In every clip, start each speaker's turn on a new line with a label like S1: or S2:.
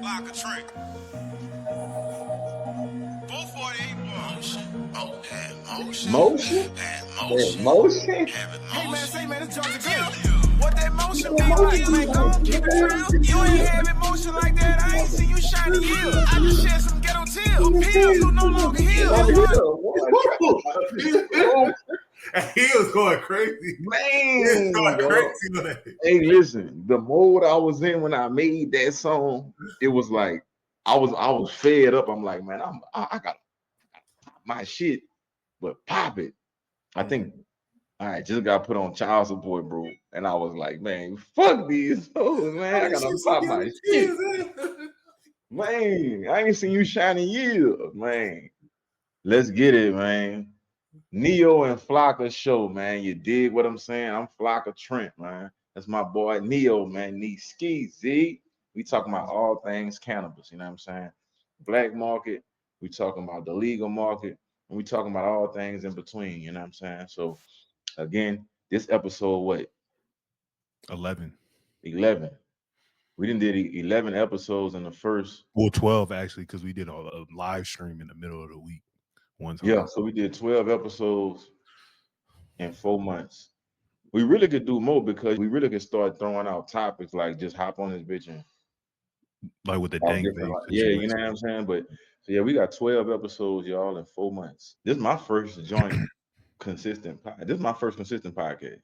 S1: Flocka Trent. 448 motion. Oh, had motion.
S2: Motion?
S1: Had
S2: That
S1: motion.
S2: motion?
S1: Having motion.
S3: Hey man, say man, this Georgia
S1: Yeah.
S3: great. What that motion be like, man? Gon' keep it real. You ain't having motion like that. I ain't seen you shining years. I just shed some ghetto tears. Pills who no longer heal.
S4: He was going crazy.
S2: Man,
S4: Going
S2: bro.
S4: crazy with that.
S2: Hey, listen, the mode I was in when I made that song, it was like I was fed up. I'm like, man, I got my shit, but pop it. I think I just got put on child support, bro, and I was like, man, fuck these hoes, man. I gotta pop my shit, man. I ain't seen you shining years, man. Let's get it, man. Neo and Flocka show, man. You dig what I'm saying? I'm Flocka Trent, man. That's my boy Neo, man. Knee ski Z. We talking about all things cannabis, you know what I'm saying? Black market, we talking about the legal market, and we talking about all things in between, you know what I'm saying? So again, this episode, what?
S5: 11.
S2: 11. We didn't did 11 episodes in the first.
S5: Well, 12 actually, because we did a live stream in the middle of the week one time.
S2: Yeah, so we did 12 episodes in 4 months. We really could do more because we really could start throwing out topics like just hop on this bitch and
S5: like with the dank vape.
S2: Yeah, you know what I'm saying? But so yeah, we got 12 episodes, y'all, in 4 months. This is my first joint consistent podcast. This is my first consistent podcast.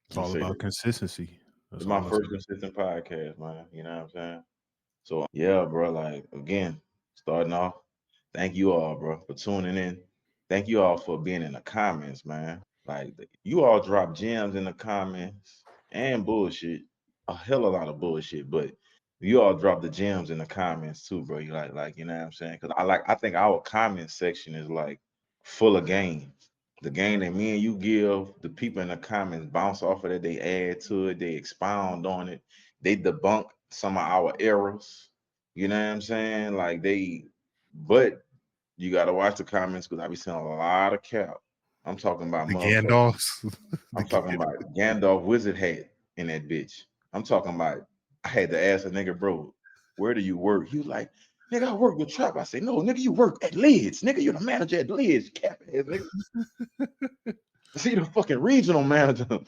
S5: It's all about consistency.
S2: It's my first consistent podcast, man. You know what I'm saying? So yeah, bro, like again, starting off, thank you all, bro, for tuning in. Thank you all for being in the comments, man. Like you all drop gems in the comments and bullshit, a hell of a lot of bullshit, but you all drop the gems in the comments too, bro. You like, you know what I'm saying? Because I think our comment section is like full of game. The game that me and you give, the people in the comments bounce off of it, they add to it, they expound on it, they debunk some of our errors. You know what I'm saying? Like but you gotta watch the comments because I be seeing a lot of cap. I'm talking about
S5: the Gandalfs.
S2: I'm talking about Gandalf wizard hat in that bitch. I'm talking about I had to ask a nigga, bro, where do you work? He was like, nigga, I work with Trap. I say, no, nigga, you work at Lids. Nigga, you're the manager at Lids, cap ass nigga. See the fucking regional manager.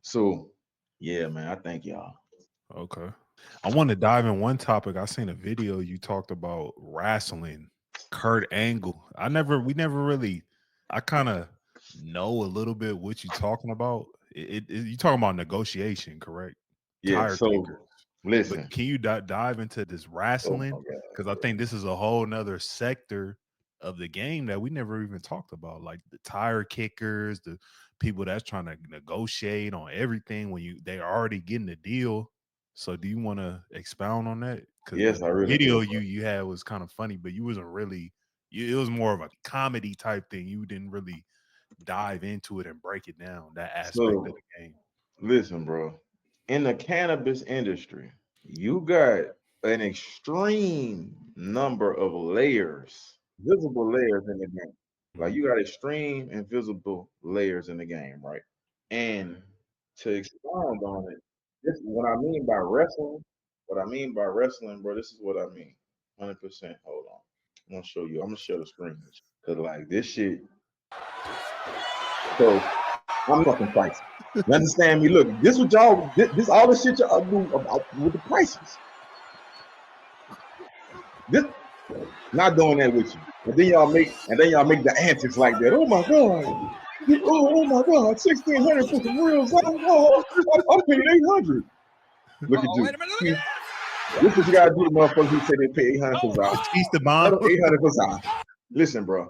S2: So yeah, man, I thank y'all.
S5: Okay. I want to dive in one topic. I seen a video you talked about wrestling, Kurt Angle. I kind of know a little bit what you're talking about. You talking about negotiation, correct?
S2: Yeah.
S5: Tire
S2: so
S5: kickers.
S2: listen,
S5: but can you dive into this wrestling? Because I think this is a whole nother sector of the game that we never even talked about, like the tire kickers, the people that's trying to negotiate on everything when they're already getting a deal. So do you want to expound on that? Because
S2: yes,
S5: the video you had was kind of funny, but you wasn't really. It was more of a comedy type thing. You didn't really dive into it and break it down, that aspect of the game.
S2: Listen, bro. In the cannabis industry, you got an extreme number of layers, visible layers in the game. Like you got extreme and visible layers in the game, right? And to expound on it, this is what I mean by wrestling. What I mean by wrestling, bro, this is what I mean. 100%. Hold on. I'm gonna show you. I'm gonna share the screen. Cause like this shit. So I'm fucking pricing. You understand me? Look, this what y'all, this all the shit y'all do about with the prices. This not doing that with you. And then y'all make the antics like that. Oh my god. Oh my god, 1,600 for some real something. Oh, I'm paying 800. Look at you.
S3: Wait a minute, look at
S2: This is what you gotta do to motherfuckers who say they pay 800 for Zod.
S5: Teach the bomb.
S2: 800 for Zod. Listen, bro.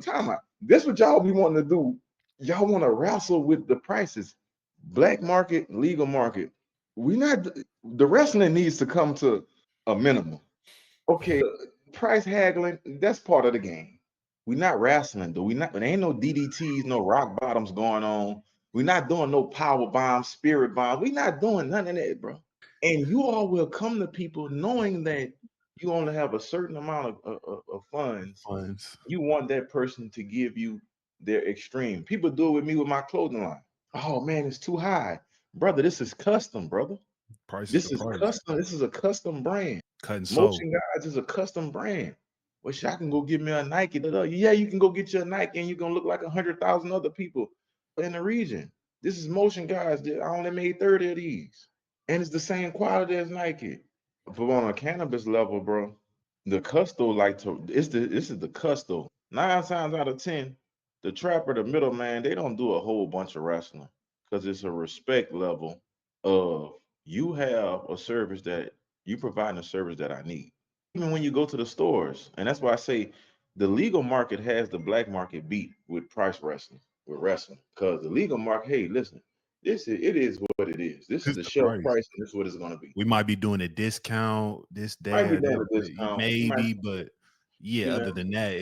S2: Time out. This what y'all be wanting to do. Y'all want to wrestle with the prices. Black market, legal market. The wrestling needs to come to a minimum. Okay, price haggling, that's part of the game. We're not wrestling, though. There ain't no DDTs, no rock bottoms going on. We're not doing no power bombs, spirit bombs. We're not doing none of that, bro. And you all will come to people knowing that you only have a certain amount of funds. You want that person to give you their extreme. People do it with me with my clothing line. Oh man, it's too high. Brother, this is custom, brother.
S5: Price
S2: This
S5: is
S2: is
S5: the price.
S2: custom. This is a custom brand.
S5: Cut and sew.
S2: Motion Guys is a custom brand. Wish I can go get me a Nike. Yeah, you can go get you a Nike, and you're gonna look like 100,000 other people in the region. This is Motion Guys. I only made 30 of these, and it's the same quality as Nike. But on a cannabis level, bro, the custo this is the custo. 9 times out of 10, the trapper, the middleman, they don't do a whole bunch of wrestling because it's a respect level of you have a service that you provide a service that I need. Even when you go to the stores, and that's why I say the legal market has the black market beat with price wrestling, with wrestling. Because the legal market, hey, listen, it is what it is. This is
S5: It's
S2: the
S5: the
S2: shelf
S5: price.
S2: price, and this is what it's gonna be.
S5: We might be doing a discount, this,
S2: Might be
S5: that,
S2: doing a discount.
S5: maybe, but yeah,
S2: You know,
S5: other than that,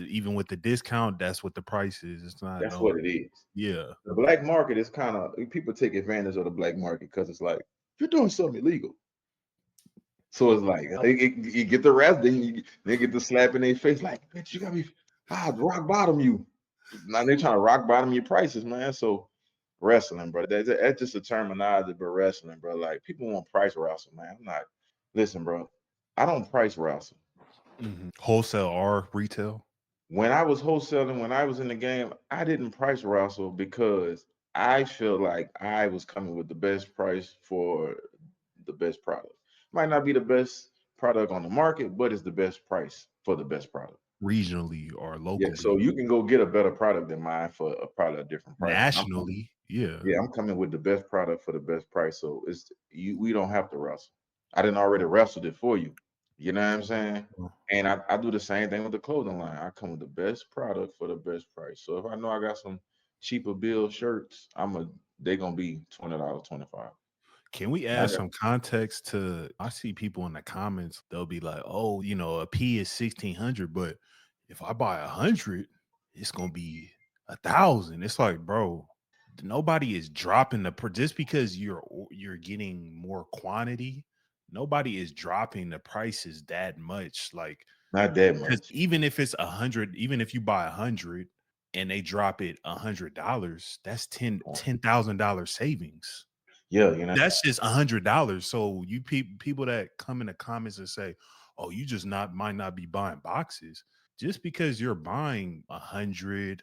S5: even with the discount, that's what the price is. It's not
S2: that's
S5: no,
S2: what it is.
S5: yeah.
S2: The black market is kind of people take advantage of the black market because it's like you're doing something illegal. So it's like you get the rest, then they get the slap in their face, like, bitch, you got me, rock bottom you. Now they're trying to rock bottom your prices, man. So wrestling, bro, that's just a terminology, but wrestling, bro. Like people want price wrestle, man. I'm not. Listen, bro, I don't price wrestle.
S5: Wholesale or retail.
S2: When I was wholesaling, when I was in the game, I didn't price wrestle because I feel like I was coming with the best price for the best product. Might not be the best product on the market, but it's the best price for the best product.
S5: Regionally or
S2: Yeah,
S5: locally.
S2: so you can go get a better product than mine for probably a different price.
S5: Nationally,
S2: I'm coming with the best product for the best price. So we don't have to wrestle. I didn't already wrestled it for you. You know what I'm saying? And I do the same thing with the clothing line. I come with the best product for the best price. So if I know I got some cheaper bill shirts, they're gonna be $20, 25.
S5: Can we add some context to? I see people in the comments, they'll be like, "Oh, a P is 1,600, but if I buy 100, it's gonna be 1,000." It's like, bro, nobody is dropping just because you're getting more quantity. Nobody is dropping the prices that much. Like,
S2: not that much.
S5: Even if it's 100, even if you buy 100 and they drop it $100, that's $10,000 savings.
S2: Yeah,
S5: That's just $100. So you people that come in the comments and say, "Oh, you just might not be buying boxes," just because you're buying 100,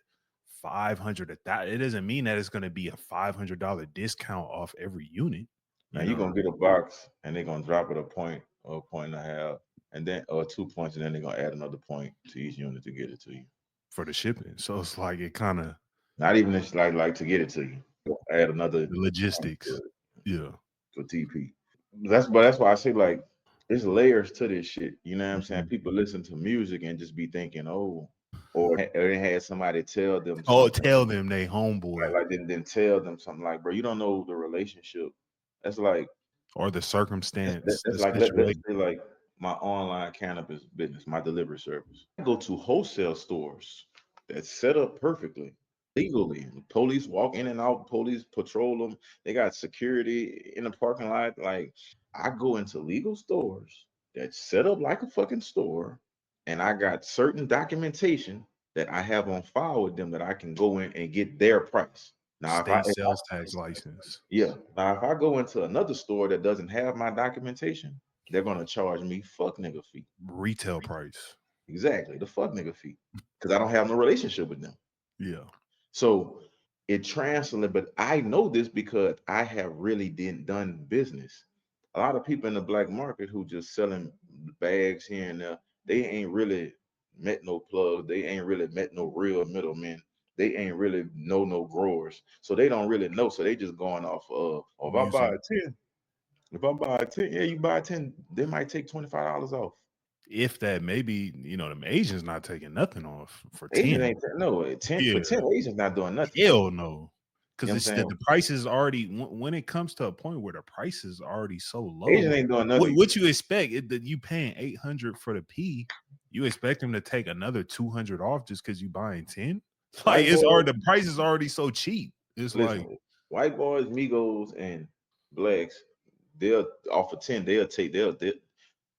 S5: 500, 1,000, it doesn't mean that it's going to be a $500 discount off every unit.
S2: Now you're gonna get a box and they're gonna drop it a point or a point and a half, and then or 2 points, and then they're gonna add another point to each unit to get it to you
S5: for the shipping. So it's like it kind of
S2: not even it's like to get it to you. Add another
S5: logistics. Yeah.
S2: For TP. That's why I say like there's layers to this shit. You know what I'm saying? People listen to music and just be thinking, oh, or they had somebody tell them
S5: tell them they homeboy.
S2: Like then tell them something like, bro, you don't know the relationship. That's like
S5: or the circumstance.
S2: That's like let's say like my online cannabis business, my delivery service. I go to wholesale stores that's set up perfectly, legally. Police walk in and out, police patrol them. They got security in the parking lot. Like I go into legal stores that's set up like a fucking store, and I got certain documentation that I have on file with them that I can go in and get their price. Now,
S5: sales tax license.
S2: Yeah. Now, if I go into another store that doesn't have my documentation, they're gonna charge me fuck nigga fee.
S5: Retail price.
S2: Exactly, the fuck nigga fee, because I don't have no relationship with them.
S5: Yeah.
S2: So it translates, but I know this because I have really done business. A lot of people in the black market who just selling bags here and there, they ain't really met no plugs. They ain't really met no real middlemen. They ain't really know no growers. So they don't really know. So they just going off if I buy a 10, yeah, you buy 10, they might take $25 off.
S5: If that, maybe them Asians not taking nothing off for
S2: Asian
S5: 10.
S2: ain't no 10
S5: Yeah.
S2: for 10. Asians not doing nothing.
S5: Hell no. Because
S2: the
S5: price is already when it comes to a point where the price is already so low.
S2: Asian ain't doing nothing.
S5: What you expect? That you paying $800 for the P, you expect them to take another $200 off just because you buying 10? Like the price is already so cheap. It's like
S2: white boys, Migos, and blacks, they'll offer 10.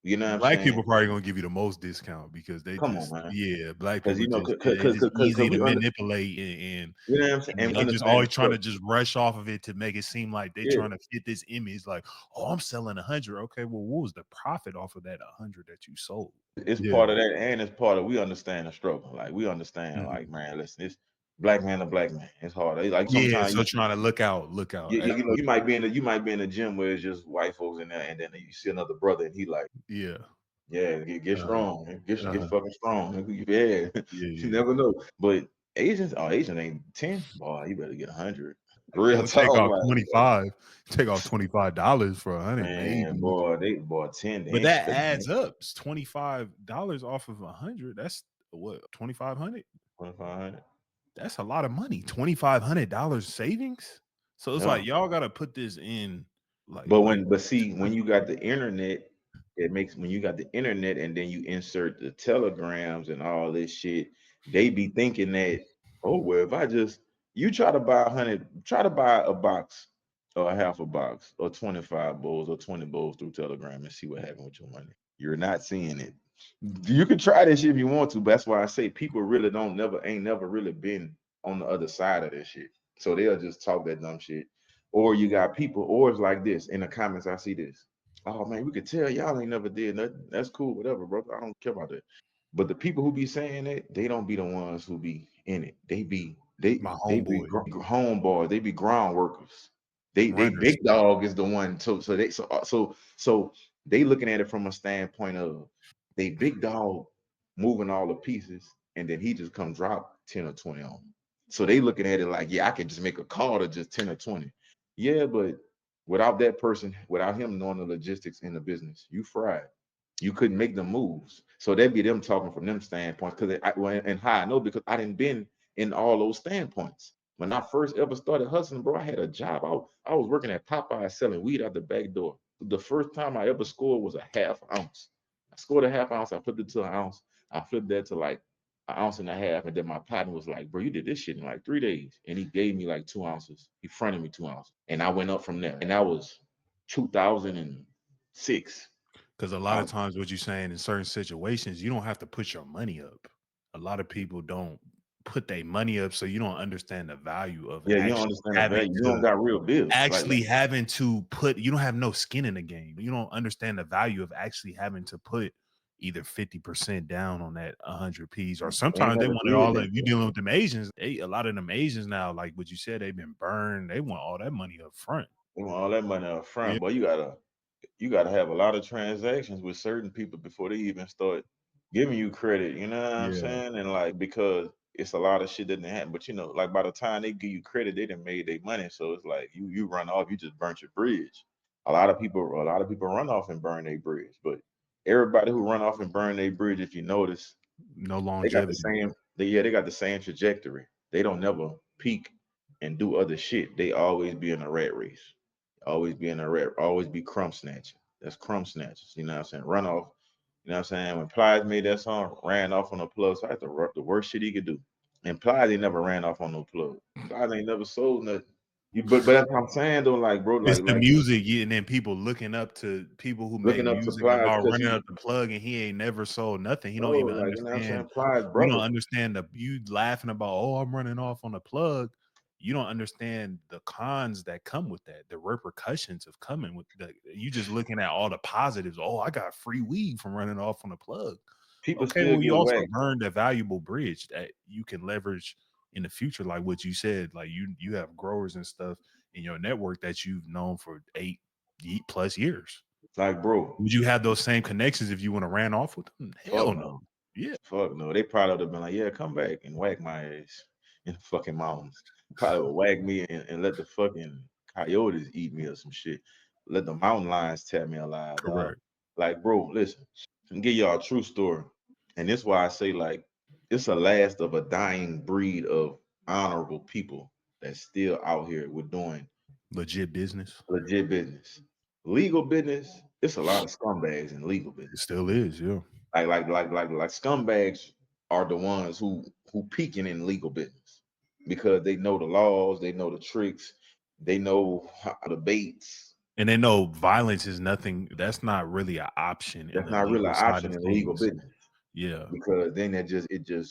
S2: You know what I'm
S5: Black
S2: saying?
S5: people probably gonna give you the most discount because they
S2: Come on,
S5: just
S2: man.
S5: black
S2: Because
S5: people
S2: you know,
S5: just they just easy to
S2: we
S5: manipulate and
S2: you know what I'm saying, and we
S5: they just
S2: understand the
S5: always trying to
S2: struggle.
S5: just rush off of it to make it seem like they
S2: Yeah,
S5: trying to fit this image. Like, oh, I'm selling 100. Okay, well, what was the profit off of that 100 that you sold?
S2: it's
S5: Yeah.
S2: part of that, and it's part of we understand the struggle. Like we understand,
S5: Mhm.
S2: like man, listen, it's black man to black man. It's hard. Like
S5: Yeah,
S2: sometimes
S5: so trying to look out.
S2: you know, you might be in the gym where it's just white folks in there, and then you see another brother, and he like,
S5: Yeah.
S2: yeah, get
S5: Uh-huh.
S2: strong, man. Get
S5: Uh-huh.
S2: fucking strong. Yeah,
S5: Yeah,
S2: you
S5: yeah.
S2: never know. But Asians ain't 10. Boy, you better get 100. Real
S5: We'll take
S2: talk,
S5: off
S2: like
S5: 25. Take off $25 for 100,
S2: man,
S5: maybe.
S2: boy 10. They
S5: But
S2: ain't
S5: that
S2: slick, man.
S5: adds up. It's $25 off of 100. That's what, 2,500?
S2: 2,500.
S5: That's a lot of money. $2,500 savings. So it's
S2: Yeah.
S5: like y'all gotta put this in
S2: But see, when you got the internet, it makes when you got the internet and then you insert the telegrams and all this shit, they be thinking that, oh well, if I just you try to buy a box or a half a box or 25 bowls or 20 bowls through Telegram and see what happened with your money. You're not seeing it. You can try this shit if you want to, but that's why I say people really ain't never really been on the other side of this shit. So they'll just talk that dumb shit. Or you got people, or it's like this in the comments. I see this. Oh man, we could tell y'all ain't never did nothing. That's cool, whatever, bro. I don't care about that. But the people who be saying that, they don't be the ones who be in it.
S5: my
S2: They be
S5: homeboy
S2: homeboys. They be ground workers. They
S5: runners.
S2: big dog is the one. So they looking at it from a standpoint of they big dog moving all the pieces, and then he just come drop 10 or 20 on them. So they looking at it like, yeah, I could just make a call to just 10 or 20. Yeah, but without that person, without him knowing the logistics in the business, you fried. You couldn't make the moves. So that'd be them talking from them standpoints. And how I know because I didn't been in all those standpoints. When I first ever started hustling, bro, I had a job. I was working at Popeye selling weed out the back door. The first time I ever scored was a half ounce. I scored a half ounce. I flipped it to an ounce. I flipped that to like an ounce and a half. And then my partner was like, bro, you did this shit in like 3 days. And he gave me like 2 ounces. He fronted me 2 ounces. And I went up from there. And that was 2006.
S5: Because a lot of times what you're saying in certain situations, you don't have to put your money up. A lot of people don't put their money up, so you don't understand the value of
S2: Yeah, you don't
S5: actually
S2: understand the
S5: having
S2: value. You don't
S5: to
S2: got real bills.
S5: put you don't have no skin in the game. You don't understand the value of actually having to put either 50% down on that 100 P's, or
S2: Ain't
S5: sometimes they
S2: never
S5: want it
S2: did
S5: all.
S2: that.
S5: If you're dealing with them Asians, a lot of them Asians now, like what you said, they've been burned. They want all that money up front.
S2: They want all that money up
S5: Yeah,
S2: front, but you gotta have a lot of transactions with certain people before they even start giving you credit. You know what I'm
S5: yeah,
S2: saying? And like because it's a lot of shit that didn't happen. But you know, like by the time they give you credit, they done made their money. So it's like you run off, you just burnt your bridge. A lot of people run off and burn their bridge. But everybody who run off and burn their bridge, if you notice,
S5: no
S2: they got the
S5: longevity.
S2: same they got the same trajectory. They don't never peak and do other shit. They always be in a rat race. Always be in a rat, always be crumb snatching. That's crumb snatchers. You know what I'm saying? Run off. You know what I'm saying? When Plies made that song, ran off on a plug. So that's the worst shit he could do. And Plies ain't never ran off on no plug. Plies ain't never sold nothing. But that's what I'm saying though, like bro,
S5: It's the
S2: like
S5: music, yeah, and then people looking up to people who make
S2: looking up to
S5: music
S2: Plies
S5: about
S2: because
S5: running
S2: he
S5: up the plug, and he ain't never sold nothing. He
S2: no,
S5: don't even
S2: like you know what I'm
S5: understand.
S2: saying? Plies
S5: You don't
S2: brother.
S5: understand you laughing about, oh, I'm running off on a plug. You don't understand the cons that come with that, the repercussions of coming with that. You just looking at all the positives. Oh, I got free weed from running off on a plug.
S2: People
S5: Okay,
S2: still
S5: well, you
S2: get
S5: also
S2: whacked.
S5: burned a valuable bridge that you can leverage in the future, like what you said. Like you have growers and stuff in your network that you've known for 8+ years.
S2: Like, bro,
S5: Would you have those same connections if you would have ran off with them?
S2: fuck
S5: Hell no.
S2: no.
S5: Yeah,
S2: Fuck no. They probably would have been like, yeah, come back and whack my ass in the fucking mountains. Probably would whack me and let the fucking coyotes eat me or some shit. Let the mountain lions tear me alive, dog.
S5: correct.
S2: Like, bro, listen, I'm give y'all a true story. And this why I say, like, it's a last of a dying breed of honorable people that's still out here with doing
S5: Legit business.
S2: legit business. Legal business, it's a lot of scumbags in legal
S5: It
S2: business.
S5: still is, yeah.
S2: Like scumbags are the ones who peaking in legal business because they know the laws, they know the tricks, they know how the baits.
S5: And they know violence is nothing. That's not really an option in
S2: That's
S5: the
S2: not really
S5: legal
S2: an
S5: side
S2: option
S5: of
S2: in the legal
S5: things.
S2: business.
S5: Yeah,
S2: Because then it just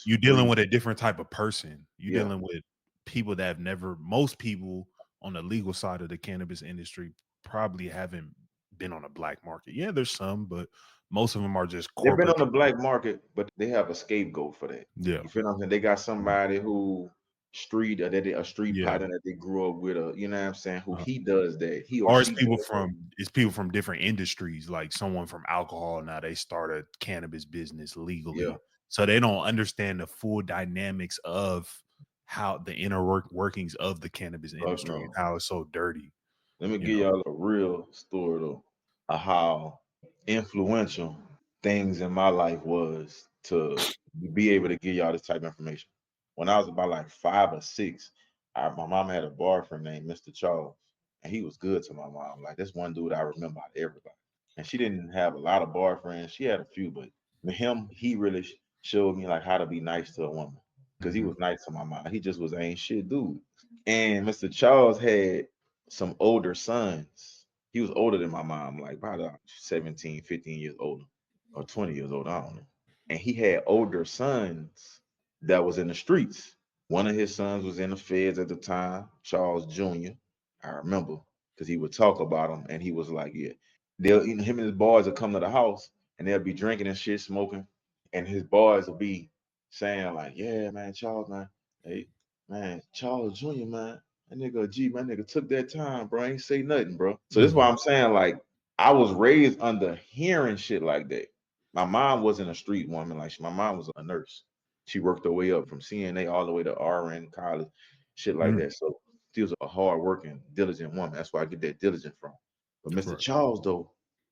S5: you're dealing
S2: breeds.
S5: with a different type of person. You're
S2: Yeah.
S5: dealing with people that have never. Most people on the legal side of the cannabis industry probably haven't been on a black market. Yeah, there's some, but most of them are just
S2: They've been
S5: corporate.
S2: on the black market, but they have a scapegoat for that.
S5: Yeah,
S2: You feel what I'm saying? They got somebody who a street
S5: yeah.
S2: partner that they grew up with, you know what I'm saying, who
S5: Uh,
S2: he does that. He or
S5: or
S2: she does that.
S5: it's people from different industries, like someone from alcohol now they start a cannabis business legally,
S2: Yeah.
S5: so they don't understand the full dynamics of how the inner workings of the cannabis
S2: Fuck
S5: industry and
S2: no.
S5: how it's so dirty.
S2: Let me
S5: You
S2: give
S5: know,
S2: y'all a real story though of how influential things in my life was to be able to give y'all this type of information. When I was about like 5 or 6, my mom had a boyfriend named Mr. Charles, and he was good to my mom. Like this one dude I remember out of everybody. And she didn't have a lot of boyfriends. She had a few, but with him, he really showed me like how to be nice to a woman because he was nice to my mom. He just was ain't shit dude. And Mr. Charles had some older sons. He was older than my mom, like probably 17, 15 years older or 20 years old. I don't know. And he had older sons that was in the streets. One of his sons was in the feds at the time, Charles Jr. I remember because he would talk about him and he was like, yeah, him and his boys would come to the house and they'll be drinking and shit, smoking. And his boys will be saying, like, yeah, man, Charles, man, hey, man, Charles Jr., man, that nigga G, my nigga took that time, bro. Ain't say nothing, bro. So this is why I'm saying, like, I was raised under hearing shit like that. My mom wasn't a street woman. Like, my mom was a nurse. She worked her way up from CNA all the way to RN college, shit like that. So she was a hard-working, diligent woman. That's where I get that diligent from. But Mr.
S5: Right.
S2: Charles, though,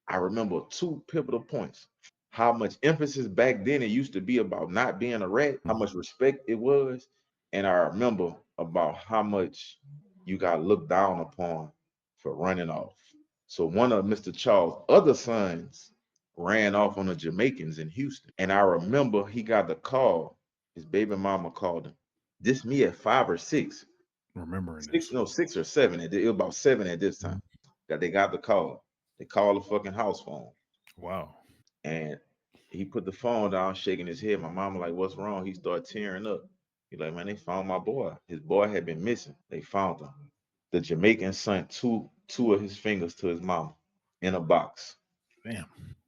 S2: I remember 2 pivotal points. How much emphasis back then it used to be about not being a rat, how much respect it was. And I remember about how much you got looked down upon for running off. So one of Mr. Charles' other sons ran off on the Jamaicans in Houston. And I remember he got the call. His baby mama called him. This me at 5 or 6.
S5: Remembering
S2: 6,
S5: this.
S2: no, 6 or 7. It was about 7 at this time. That they got the call. They called the fucking house phone.
S5: Wow.
S2: And he put the phone down, shaking his head. My mama like, what's wrong? He started tearing up. He like, man, they found my boy. His boy had been missing. They found him. The Jamaican sent two of his fingers to his mama in a box.
S5: Damn.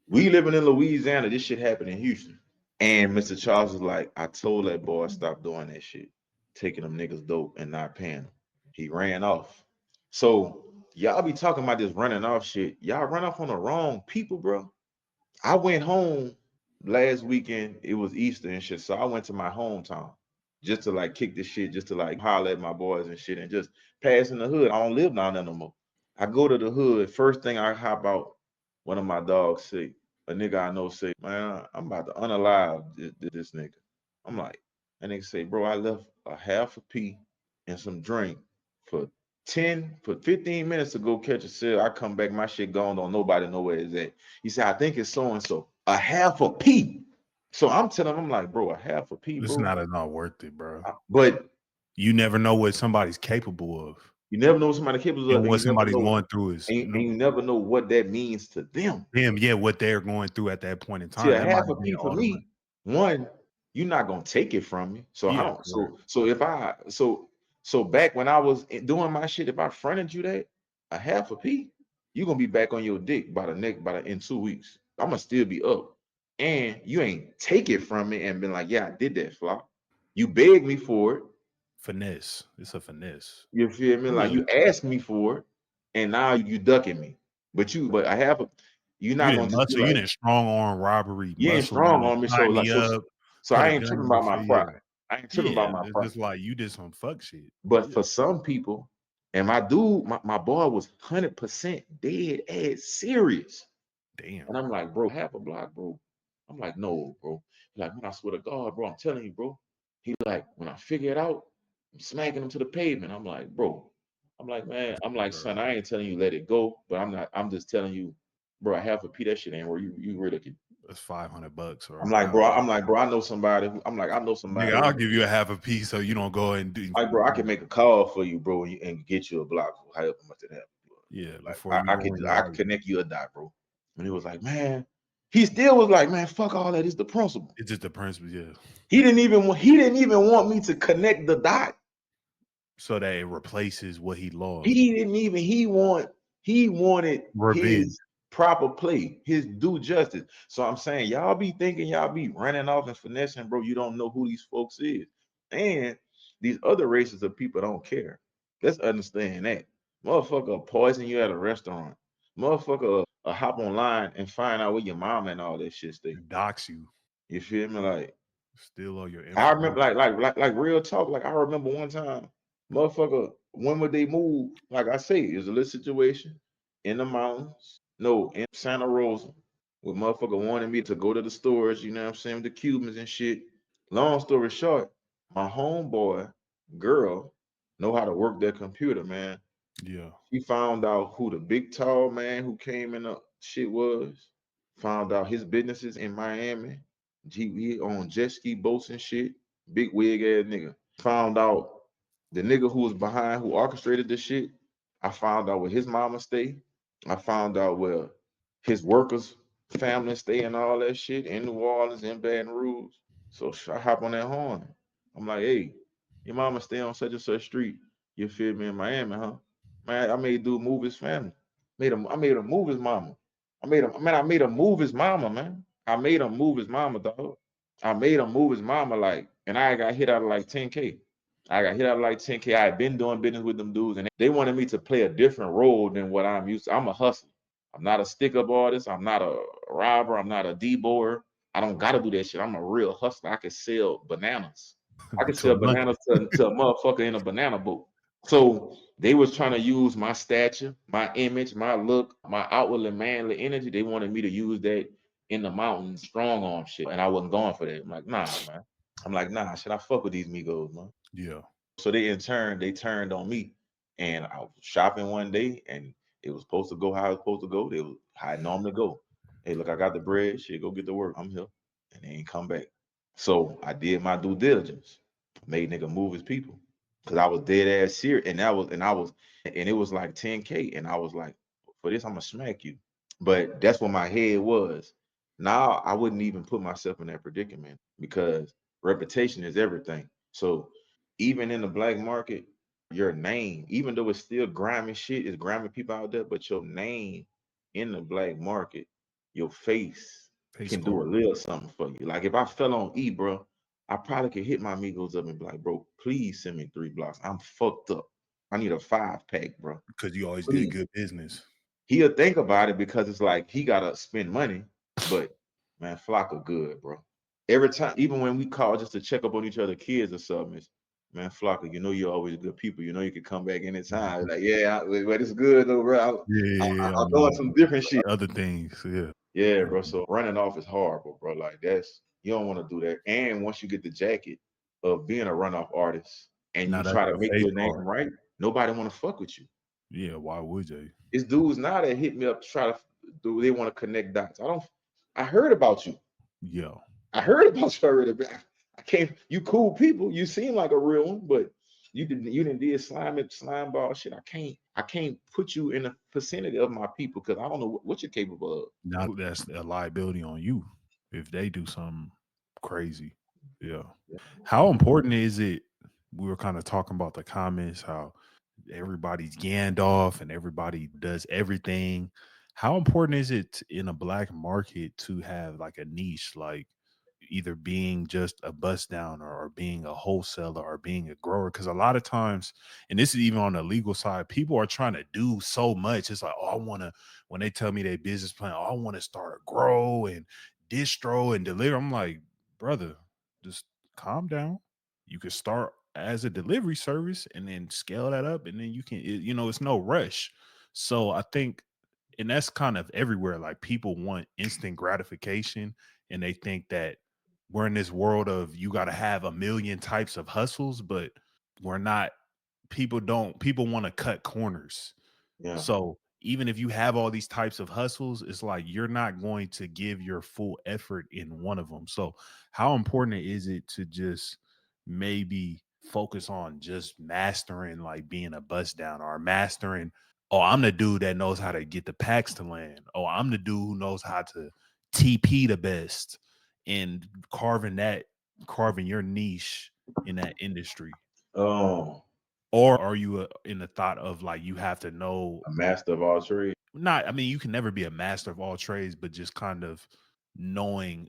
S2: We living in Louisiana. This shit happened in Houston. And Mr. Charles was like, I told that boy stop doing that shit, taking them niggas dope and not paying them. He ran off. So y'all be talking about this running off shit. Y'all run off on the wrong people, bro. I went home last weekend. It was Easter and shit. So I went to my hometown just to like kick this shit, just to like holler at my boys and shit and just pass in the hood. I don't live down there no more. I go to the hood. First thing I hop out, one of my dogs say, a nigga I know say, man, I'm about to unalive this nigga. I'm like, that nigga say, bro, I left a half a pea and some drink for 15 minutes to go catch a sale. I come back, my shit gone, don't nobody know where it's at. He said, I think it's so and so. A half a pea. So I'm telling him, like, bro, a half a pea,
S5: It's
S2: bro.
S5: not worth it, bro.
S2: But
S5: You never know what somebody's capable of.
S2: you never know what somebody capable of,
S5: And
S2: and
S5: what
S2: you never
S5: somebody's
S2: know,
S5: going through is,
S2: and you never know what that means to them.
S5: damn, yeah, what they're going through at that point in
S2: See,
S5: time.
S2: a
S5: That might
S2: half a
S5: have been
S2: pea for
S5: automatic.
S2: me, one, you're not gonna take it from me. So I
S5: Yeah,
S2: don't.
S5: right.
S2: So if I so back when I was doing my shit, if I fronted you that a half a pea, you're gonna be back on your dick in 2 weeks. I'm gonna still be up, and you ain't take it from me and been like, yeah, I did that, Flock. You begged me for it.
S5: Finesse. It's a finesse.
S2: You feel me? Like
S5: Yeah.
S2: you asked me for it, and now you ducking me. But I have a. You're
S5: You
S2: not gonna
S5: didn't
S2: just be
S5: muscle, you
S2: like,
S5: didn't strong arm robbery,
S2: you ain't
S5: muscle
S2: strong
S5: me,
S2: on me, so
S5: tie
S2: like
S5: me up,
S2: so
S5: put
S2: I
S5: a
S2: ain't
S5: gun
S2: tripping
S5: in my
S2: about my
S5: face. Yeah.
S2: pride. I ain't tripping about
S5: Yeah.
S2: my
S5: It's
S2: pride.
S5: just like you did some fuck shit.
S2: But
S5: Yeah.
S2: for some people, and my dude, my boy was 100% dead ass serious.
S5: Damn.
S2: And I'm like, bro, half a block, bro. I'm like, no, bro. He's like, man, I swear to God, bro, I'm telling you, bro. He like, when I figure it out, I'm smacking him to the pavement. I'm like, bro. I'm like, man, I'm like, son, I ain't telling you let it go, but I'm just telling you, bro, half a P, that shit ain't where you really can.
S5: It's $500 or
S2: I'm like, bro,
S5: however.
S2: I know somebody I know somebody
S5: Nigga, I'll
S2: who,
S5: give you a half a piece so you don't go and do.
S2: like, bro, I can make a call for you, bro, and get you a block for however much it happens.
S5: Yeah,
S2: Like
S5: before you
S2: I
S5: go
S2: could
S5: in your
S2: I could
S5: life.
S2: connect you a dot, bro. And he was like, man, he still was like, man, fuck all that. It's the principle.
S5: It's just the principle, yeah.
S2: He didn't even want me to connect the dot.
S5: So that it replaces what he lost.
S2: He didn't even he wanted
S5: Revenge.
S2: his proper play, his due justice. So I'm saying y'all be thinking y'all be running off and finessing, bro. You don't know who these folks is. And these other races of people don't care. Let's understand that. Motherfucker poison you at a restaurant. Motherfucker hop online and find out where your mom and all that shit stay.
S5: Dox you.
S2: You feel me? Like
S5: Steal all your
S2: I
S5: information.
S2: remember like real talk. Like I remember one time, motherfucker, when would they move? Like I say, it's a little situation in the mountains. No, in Santa Rosa, where motherfucker wanted me to go to the stores, you know what I'm saying, with the Cubans and shit. Long story short, my homeboy girl know how to work their computer, man.
S5: Yeah.
S2: She found out who the big tall man who came in the shit was. Found out his businesses in Miami. He owned jet ski boats and shit. Big wig ass nigga. Found out the nigga who was behind, who orchestrated this shit. I found out where his mama stay. I found out where his workers' family stay and all that shit in New Orleans, in Baton Rouge. So I hop on that horn. I'm like, hey, your mama stay on such and such street. You feel me, in Miami, huh? Man, I made dude move his family. I made him move his mama. I made him move his mama, man. I made him move his mama, dog. I made him move his mama, like, and I got hit out of like 10K. I got hit out of like 10K. I had been doing business with them dudes, and they wanted me to play a different role than what I'm used to. I'm a hustler. I'm not a stick-up artist. I'm not a robber. I'm not a deboer. I don't gotta do that shit. I'm a real hustler. I can sell bananas. I can
S5: To a
S2: sell
S5: monkey.
S2: bananas to a motherfucker in a banana boat. So they was trying to use my stature, my image, my look, my outwardly manly energy. They wanted me to use that in the mountains, strong arm shit. And I wasn't going for that. I'm like, nah, man. I'm like, nah, should I fuck with these Migos, man?
S5: Yeah.
S2: So they in turn, they turned on me. And I was shopping one day and it was supposed to go how it was supposed to go. They was how I normally go. Hey, look, I got the bread. Shit, go get to work. I'm here. And they ain't come back. So I did my due diligence. Made nigga move his people. Cause I was dead ass serious. And it was like 10K. And I was like, for this, I'm gonna smack you. But that's what my head was. Now I wouldn't even put myself in that predicament because reputation is everything. So even in the black market, your name, even though it's still grimy shit, it's grimy people out there, but your name in the black market, your face
S5: Face
S2: can do a
S5: card.
S2: little something for you. Like if I fell on E, bro, I probably could hit my amigos up and be like, bro, please send me 3 blocks. I'm fucked up. I need a 5 pack, bro.
S5: Because you always did
S2: Please.
S5: good business.
S2: He'll think about it because it's like he gotta spend money, but man, Flocka good, bro. Every time, even when we call just to check up on each other, kids or something, it's, man, Flocka, you know you're always good people. You know you can come back anytime. Like, yeah, but it's good though, bro.
S5: Yeah,
S2: I'm doing some different shit.
S5: other things. Yeah.
S2: Yeah, bro. So running off is horrible, bro. Like that's you don't want to do that. And once you get the jacket of being a runoff artist and
S5: Now
S2: you
S5: that's
S2: try to
S5: your
S2: make
S5: face
S2: your name
S5: card.
S2: right, nobody want to fuck with you.
S5: Yeah, why would you?
S2: It's dudes now that hit me up to try to do. They want to connect dots. I don't. I heard about you.
S5: Yeah.
S2: I heard about you already. But I can't. You cool people. You seem like a real one, but you didn't. You didn't did slime ball shit. I can't. I can't put you in the vicinity of my people because I don't know what you're capable of.
S5: Now that's a liability on you if they do something crazy. Yeah. How important is it? We were kind of talking about the comments, how everybody's Gandalf and everybody does everything. How important is it in a black market to have like a niche, like either being just a bust down or being a wholesaler or being a grower? Because a lot of times, and this is even on the legal side, people are trying to do so much. It's like, oh, I want to, when they tell me their business plan, oh, I want to start a grow and distro and deliver. I'm like, brother, just calm down. You could start as a delivery service and then scale that up, and then you can, it's no rush. So I think, and that's kind of everywhere. Like people want instant gratification, and they think that we're in this world of you got to have a million types of hustles, but we're not. People want to cut corners.
S2: Yeah.
S5: So even if you have all these types of hustles, it's like you're not going to give your full effort in one of them. So how important is it to just maybe focus on just mastering, like being a bust down or mastering oh, I'm the dude that knows how to get the packs to land. Oh, I'm the dude who knows how to TP the best and carving your niche in that industry.
S2: Oh,
S5: Or are you in the thought of like you have to know?
S2: a master of all trades.
S5: Not, I mean, you can never be a master of all trades, but just kind of knowing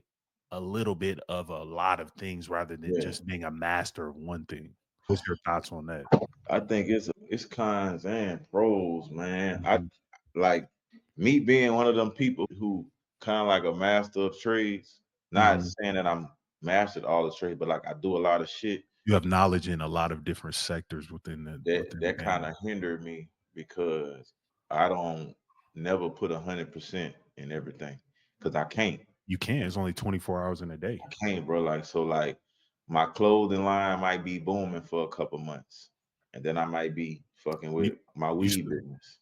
S5: a little bit of a lot of things rather than
S2: Yeah.
S5: just being a master of one thing. What's your thoughts on that?
S2: I think it's cons and pros, man. I
S5: Mhm.
S2: like me being one of them people who kind of like a master of trades. Not
S5: Mhm.
S2: saying that I'm mastered all the trades, but like I do a lot of shit
S5: You have knowledge in a lot of different sectors within the
S2: that kind
S5: game.
S2: of hindered me because I don't never put 100% in everything because I can't.
S5: You can. It's only 24 hours in a day.
S2: I can't, bro. Like so, like my clothing line might be booming for a couple months, and then I might be fucking
S5: You
S2: with my
S5: you
S2: weed
S5: st-
S2: business.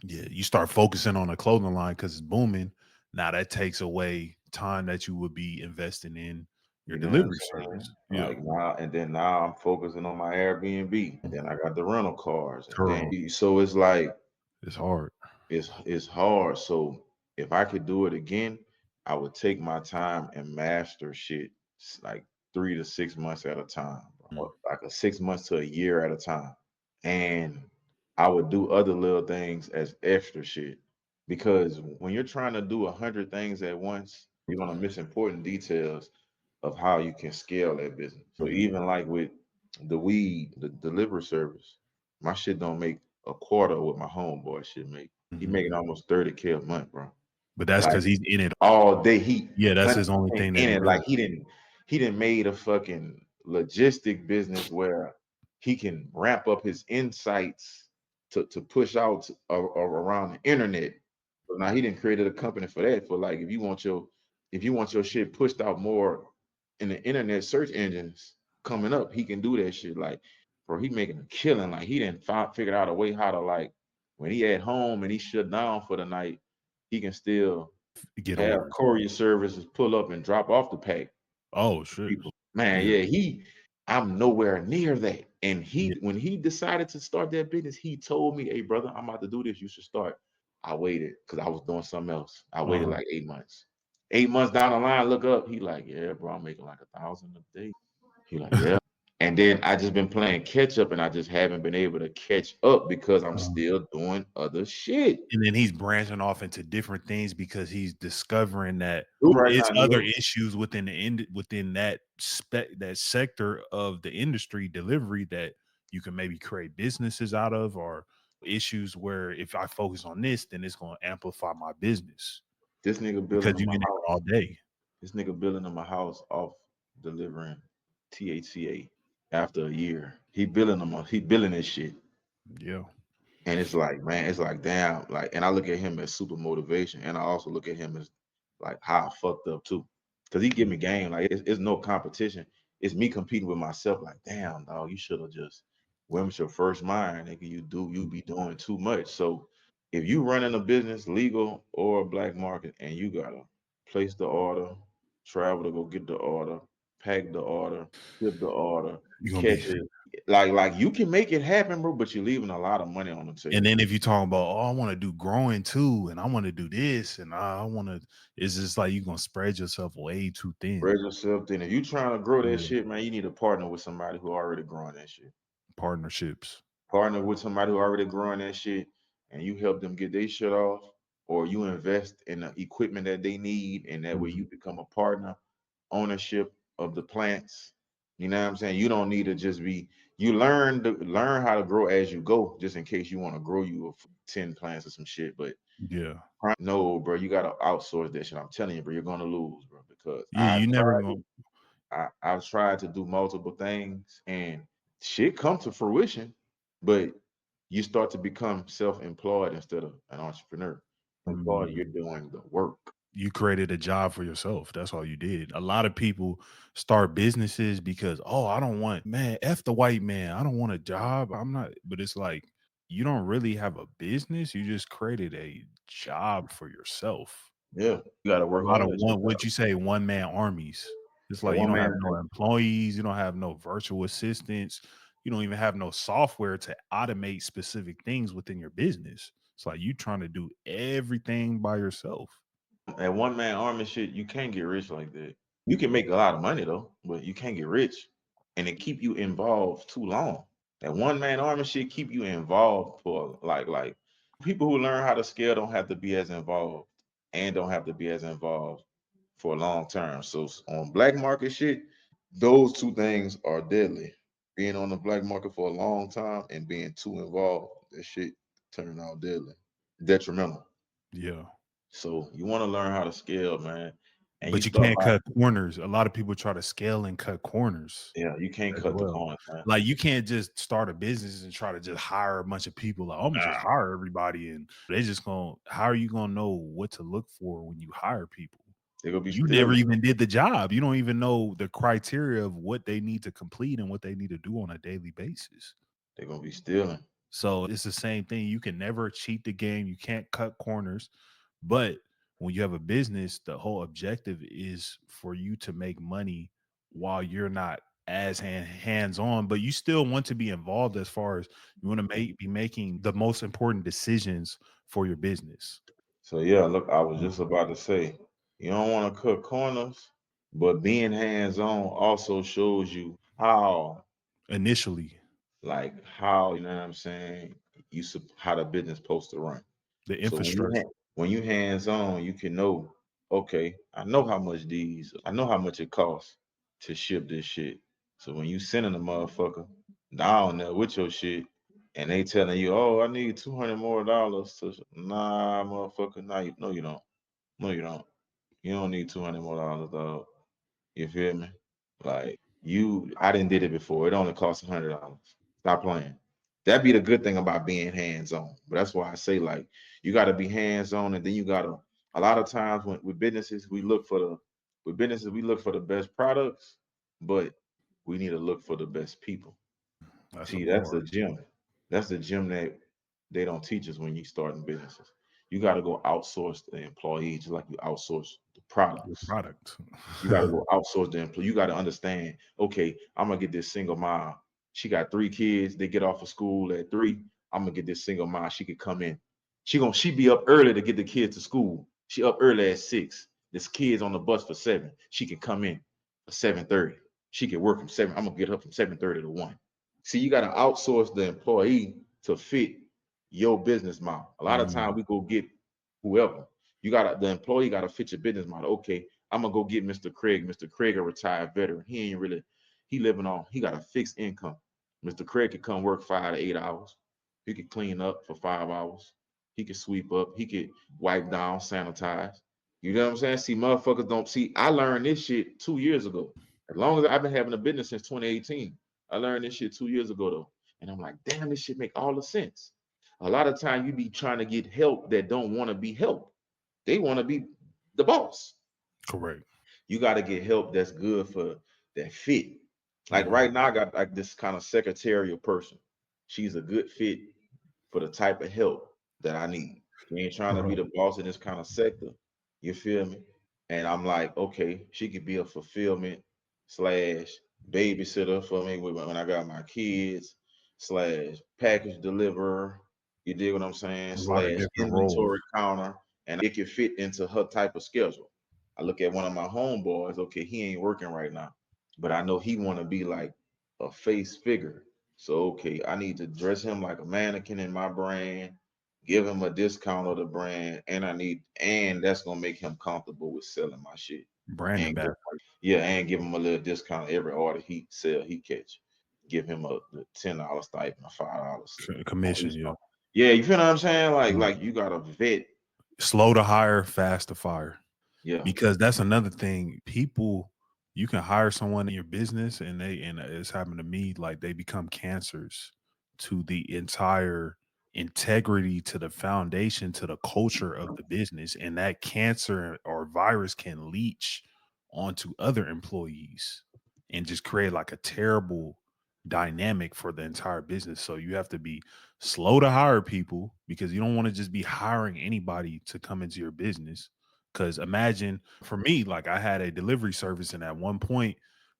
S5: yeah, you start focusing on a clothing line because it's booming. Now that takes away time that you would be investing in your
S2: You know what I'm
S5: delivery
S2: saying?
S5: service. Yeah.
S2: Like now, and then now I'm focusing on my Airbnb. And then I got the rental cars, and then
S5: Girl,
S2: so it's like
S5: it's hard.
S2: it's hard. So if I could do it again, I would take my time and master shit like 3 to 6 months at a time,
S5: Mm.
S2: or like a 6 months to a year at a time. And I would do other little things as extra shit. Because when you're trying to do 100 things at once, you're gonna miss important details of how you can scale that business. So
S5: Mhm.
S2: even like with the weed, the delivery service, my shit don't make a quarter of what my homeboy shit make. He
S5: Mhm.
S2: making almost 30K a month, bro.
S5: But that's
S2: Like
S5: because he's in it.
S2: all day. He
S5: Yeah, that's his only
S2: 100%
S5: thing that
S2: in
S5: he
S2: it.
S5: does.
S2: Like he didn't made a fucking logistic business where he can ramp up his insights to push out around the internet. But now he didn't created a company for that. For like if you want your shit pushed out more in the internet search engines coming up, he can do that shit. Like, bro, he making a killing. Like he didn't figure out a way how to like when he at home and he shut down for the night, he can still
S5: Get
S2: have
S5: orders.
S2: courier services pull up and drop off the pack
S5: Oh
S2: for
S5: shit.
S2: people. Man,
S5: Yeah.
S2: yeah, I'm nowhere near that. And
S5: Yeah.
S2: when he decided to start that business, he told me, "Hey, brother, I'm about to do this. You should start." I waited because I was doing something else. I waited
S5: Uh-huh.
S2: like 8 months. 8 months down the line, look up. He like, "Yeah, bro, I'm making like 1,000 a day." He like, "Yeah." And then I just been playing catch up, and I just haven't been able to catch up because I'm
S5: Uh-huh.
S2: still doing other shit.
S5: And then he's branching off into different things because he's discovering that
S2: Right
S5: it's
S2: now, New
S5: other
S2: York.
S5: issues within within that sector of the industry delivery that you can maybe create businesses out of, or issues where if I focus on this, then it's going to amplify my business
S2: This nigga
S5: because
S2: building in
S5: you're
S2: my
S5: in it
S2: house.
S5: all day.
S2: This nigga building in my house off delivering THCA after a year. He billing this shit.
S5: Yeah.
S2: And it's like, man, it's like damn, like, and I look at him as super motivation. And I also look at him as like how I fucked up too. Cause he give me game. Like it's no competition. It's me competing with myself. Like, damn, dog, you should have just went with your first mind. Nigga, you be doing too much. So if you running a business, legal or black market, and you gotta place the order, travel to go get the order, pack the order, ship the order,
S5: You're gonna be
S2: catch it. Like you can make it happen, bro, but you're leaving a lot of money on the
S5: And
S2: table.
S5: then if you talking about, oh, I want to do growing too, and I want to do this, and I want to, it's just like you're gonna spread yourself way too thin.
S2: Spread yourself thin. If you trying to grow that
S5: Yeah.
S2: shit, man, you need to partner with somebody who already growing that shit.
S5: Partnerships.
S2: Partner with somebody who already growing that shit, and you help them get their shit off, or you invest in the equipment that they need, and that way
S5: Mhm.
S2: you become a partner, ownership of the plants. You know what I'm saying? You don't need to just be. You learn how to grow as you go, just in case you want to grow you 10 plants or some shit. But
S5: Yeah.
S2: no, bro, you gotta outsource that shit. I'm telling you, bro, you're gonna lose, bro, because
S5: Yeah. You never gonna.
S2: I've tried to do multiple things and shit come to fruition, but you start to become self-employed instead of an entrepreneur. Employed,
S5: Mhm.
S2: you're doing the work.
S5: You created a job for yourself. That's all you did. A lot of people start businesses because, oh, I don't want, man, F the white man. I don't want a job. I'm not, but it's like you don't really have a business. You just created a job for yourself.
S2: Yeah, you gotta
S5: A
S2: work
S5: lot
S2: all
S5: of
S2: that shit
S5: one, what
S2: out.
S5: you say, one man armies. It's
S2: A
S5: like you
S2: one
S5: don't
S2: man
S5: have no employees, you don't have no virtual assistants, you don't even have no software to automate specific things within your business. It's like you trying to do everything by yourself.
S2: That one man army shit, you can't get rich like that. You can make a lot of money though, but you can't get rich, and it keep you involved too long. That one man army shit keep you involved for like people who learn how to scale don't have to be as involved and don't have to be as involved for a long term. So on black market shit, those two things are deadly. Being on the black market for a long time and being too involved, that shit turning out deadly, detrimental.
S5: Yeah.
S2: So you want to learn how to scale, man. And you
S5: But you
S2: start
S5: can't
S2: by,
S5: cut corners. A lot of people try to scale and cut corners
S2: yeah, you can't
S5: as
S2: cut the
S5: well.
S2: corners, man.
S5: Like you can't just start a business and try to just hire a bunch of people. Like, I'm gonna just
S2: Nah,
S5: hire everybody, and they just gonna. How are you gonna know what to look for when you hire people?
S2: they're gonna be
S5: You never
S2: stealing.
S5: even did the job. You don't even know the criteria of what they need to complete and what they need to do on a daily basis.
S2: They're gonna be stealing.
S5: So it's the same thing. You can never cheat the game. You can't cut corners. But when you have a business, the whole objective is for you to make money while you're not as hands on, but you still want to be involved as far as you want to be making the most important decisions for your business.
S2: So yeah, look, I was just about to say, you don't want to cut corners, but being hands-on also shows you how,
S5: Initially,
S2: like how, you know what I'm saying, how the business supposed to run.
S5: the
S2: So
S5: infrastructure.
S2: when you hands on, you can know, okay, I know how much it costs to ship this shit. So when you sending a motherfucker down there with your shit, and they telling you, oh, I need $200 more to, nah, motherfucker, nah, no, you don't, no, you don't, you don't need $200 more, dog. You feel me? Like I didn't did it before. It only costs $100. Stop playing. That'd be the good thing about being hands on. But that's why I say like you got to be hands on, and then you got to. A lot of times when with businesses we look for the best products, but we need to look for the best people.
S5: That's a
S2: See, that's
S5: bar.
S2: the gym. That's the gym that they don't teach us when you start in businesses. You got to go outsource the employees just like you outsource the
S5: Your
S2: products.
S5: product.
S2: You got to go outsource the employee. You got to understand, okay, I'm gonna get this single mom. She got 3 kids. They get off of school at 3. I'm gonna get this single mom. She could come in. She be up early to get the kids to school. She up early at 6. This kid's on the bus for 7. She can come in for 7:30. She can work from 7. I'm gonna get her from 7:30 to 1. See, you got to outsource the employee to fit your business model. A lot of times we go get whoever. The employee got to fit your business model. Okay, I'm gonna go get Mr. Craig. Mr. Craig, a retired veteran. He got a fixed income. Mr. Craig could come work 5 to 8 hours. He could clean up for 5 hours. He could sweep up. He could wipe down, sanitize. You know what I'm saying? See, motherfuckers don't see. I learned this shit 2 years ago. As long as I've been having a business since 2018, I learned this shit 2 years ago though. And I'm like, damn, this shit make all the sense. A lot of time you be trying to get help that don't want to be helped. They want to be the boss.
S5: Correct.
S2: You got to get help that's good for that fit. Like right now, I got like this kind of secretarial person. She's a good fit for the type of help that I need. She ain't trying to be the boss in this kind of sector. You feel me? And I'm like, okay, she could be a fulfillment slash babysitter for me when I got my kids slash package deliverer. You dig what I'm saying?
S5: A lot of
S2: Slash
S5: different roles.
S2: inventory counter, and it can fit into her type of schedule. I look at one of my homeboys. Okay, he ain't working right now, but I know he want to be like a face figure. So okay, I need to dress him like a mannequin in my brand, give him a discount of the brand, and that's gonna make him comfortable with selling my shit.
S5: Brandon
S2: And
S5: back.
S2: yeah, and give him a little discount every order he catch. Give him a $10 stipend, a $5.
S5: Commission, yeah.
S2: Yeah, you feel what I'm saying?
S5: Yeah.
S2: Like you gotta vet.
S5: Slow to hire, fast to fire.
S2: Yeah,
S5: Because that's another thing. People, you can hire someone in your business and it's happened to me, like they become cancers to the entire integrity, to the foundation, to the culture of the business. And that cancer or virus can leach onto other employees and just create like a terrible dynamic for the entire business. So you have to be slow to hire people because you don't want to just be hiring anybody to come into your business. Because imagine for me, like I had a delivery service, and at one point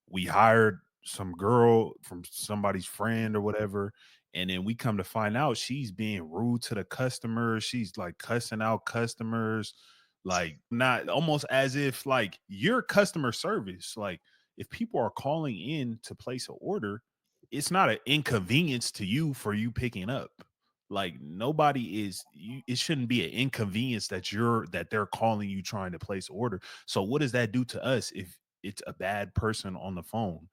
S5: we hired some girl from somebody's friend or whatever. And then we come to find out she's being rude to the customers. She's like cussing out customers, like not almost as if like your customer service. Like if people are calling in to place an order, it's not an inconvenience to you for you picking up. Like nobody is you, it shouldn't be an inconvenience that they're calling you trying to place an order. So what does that do to us if it's a bad person on the phone?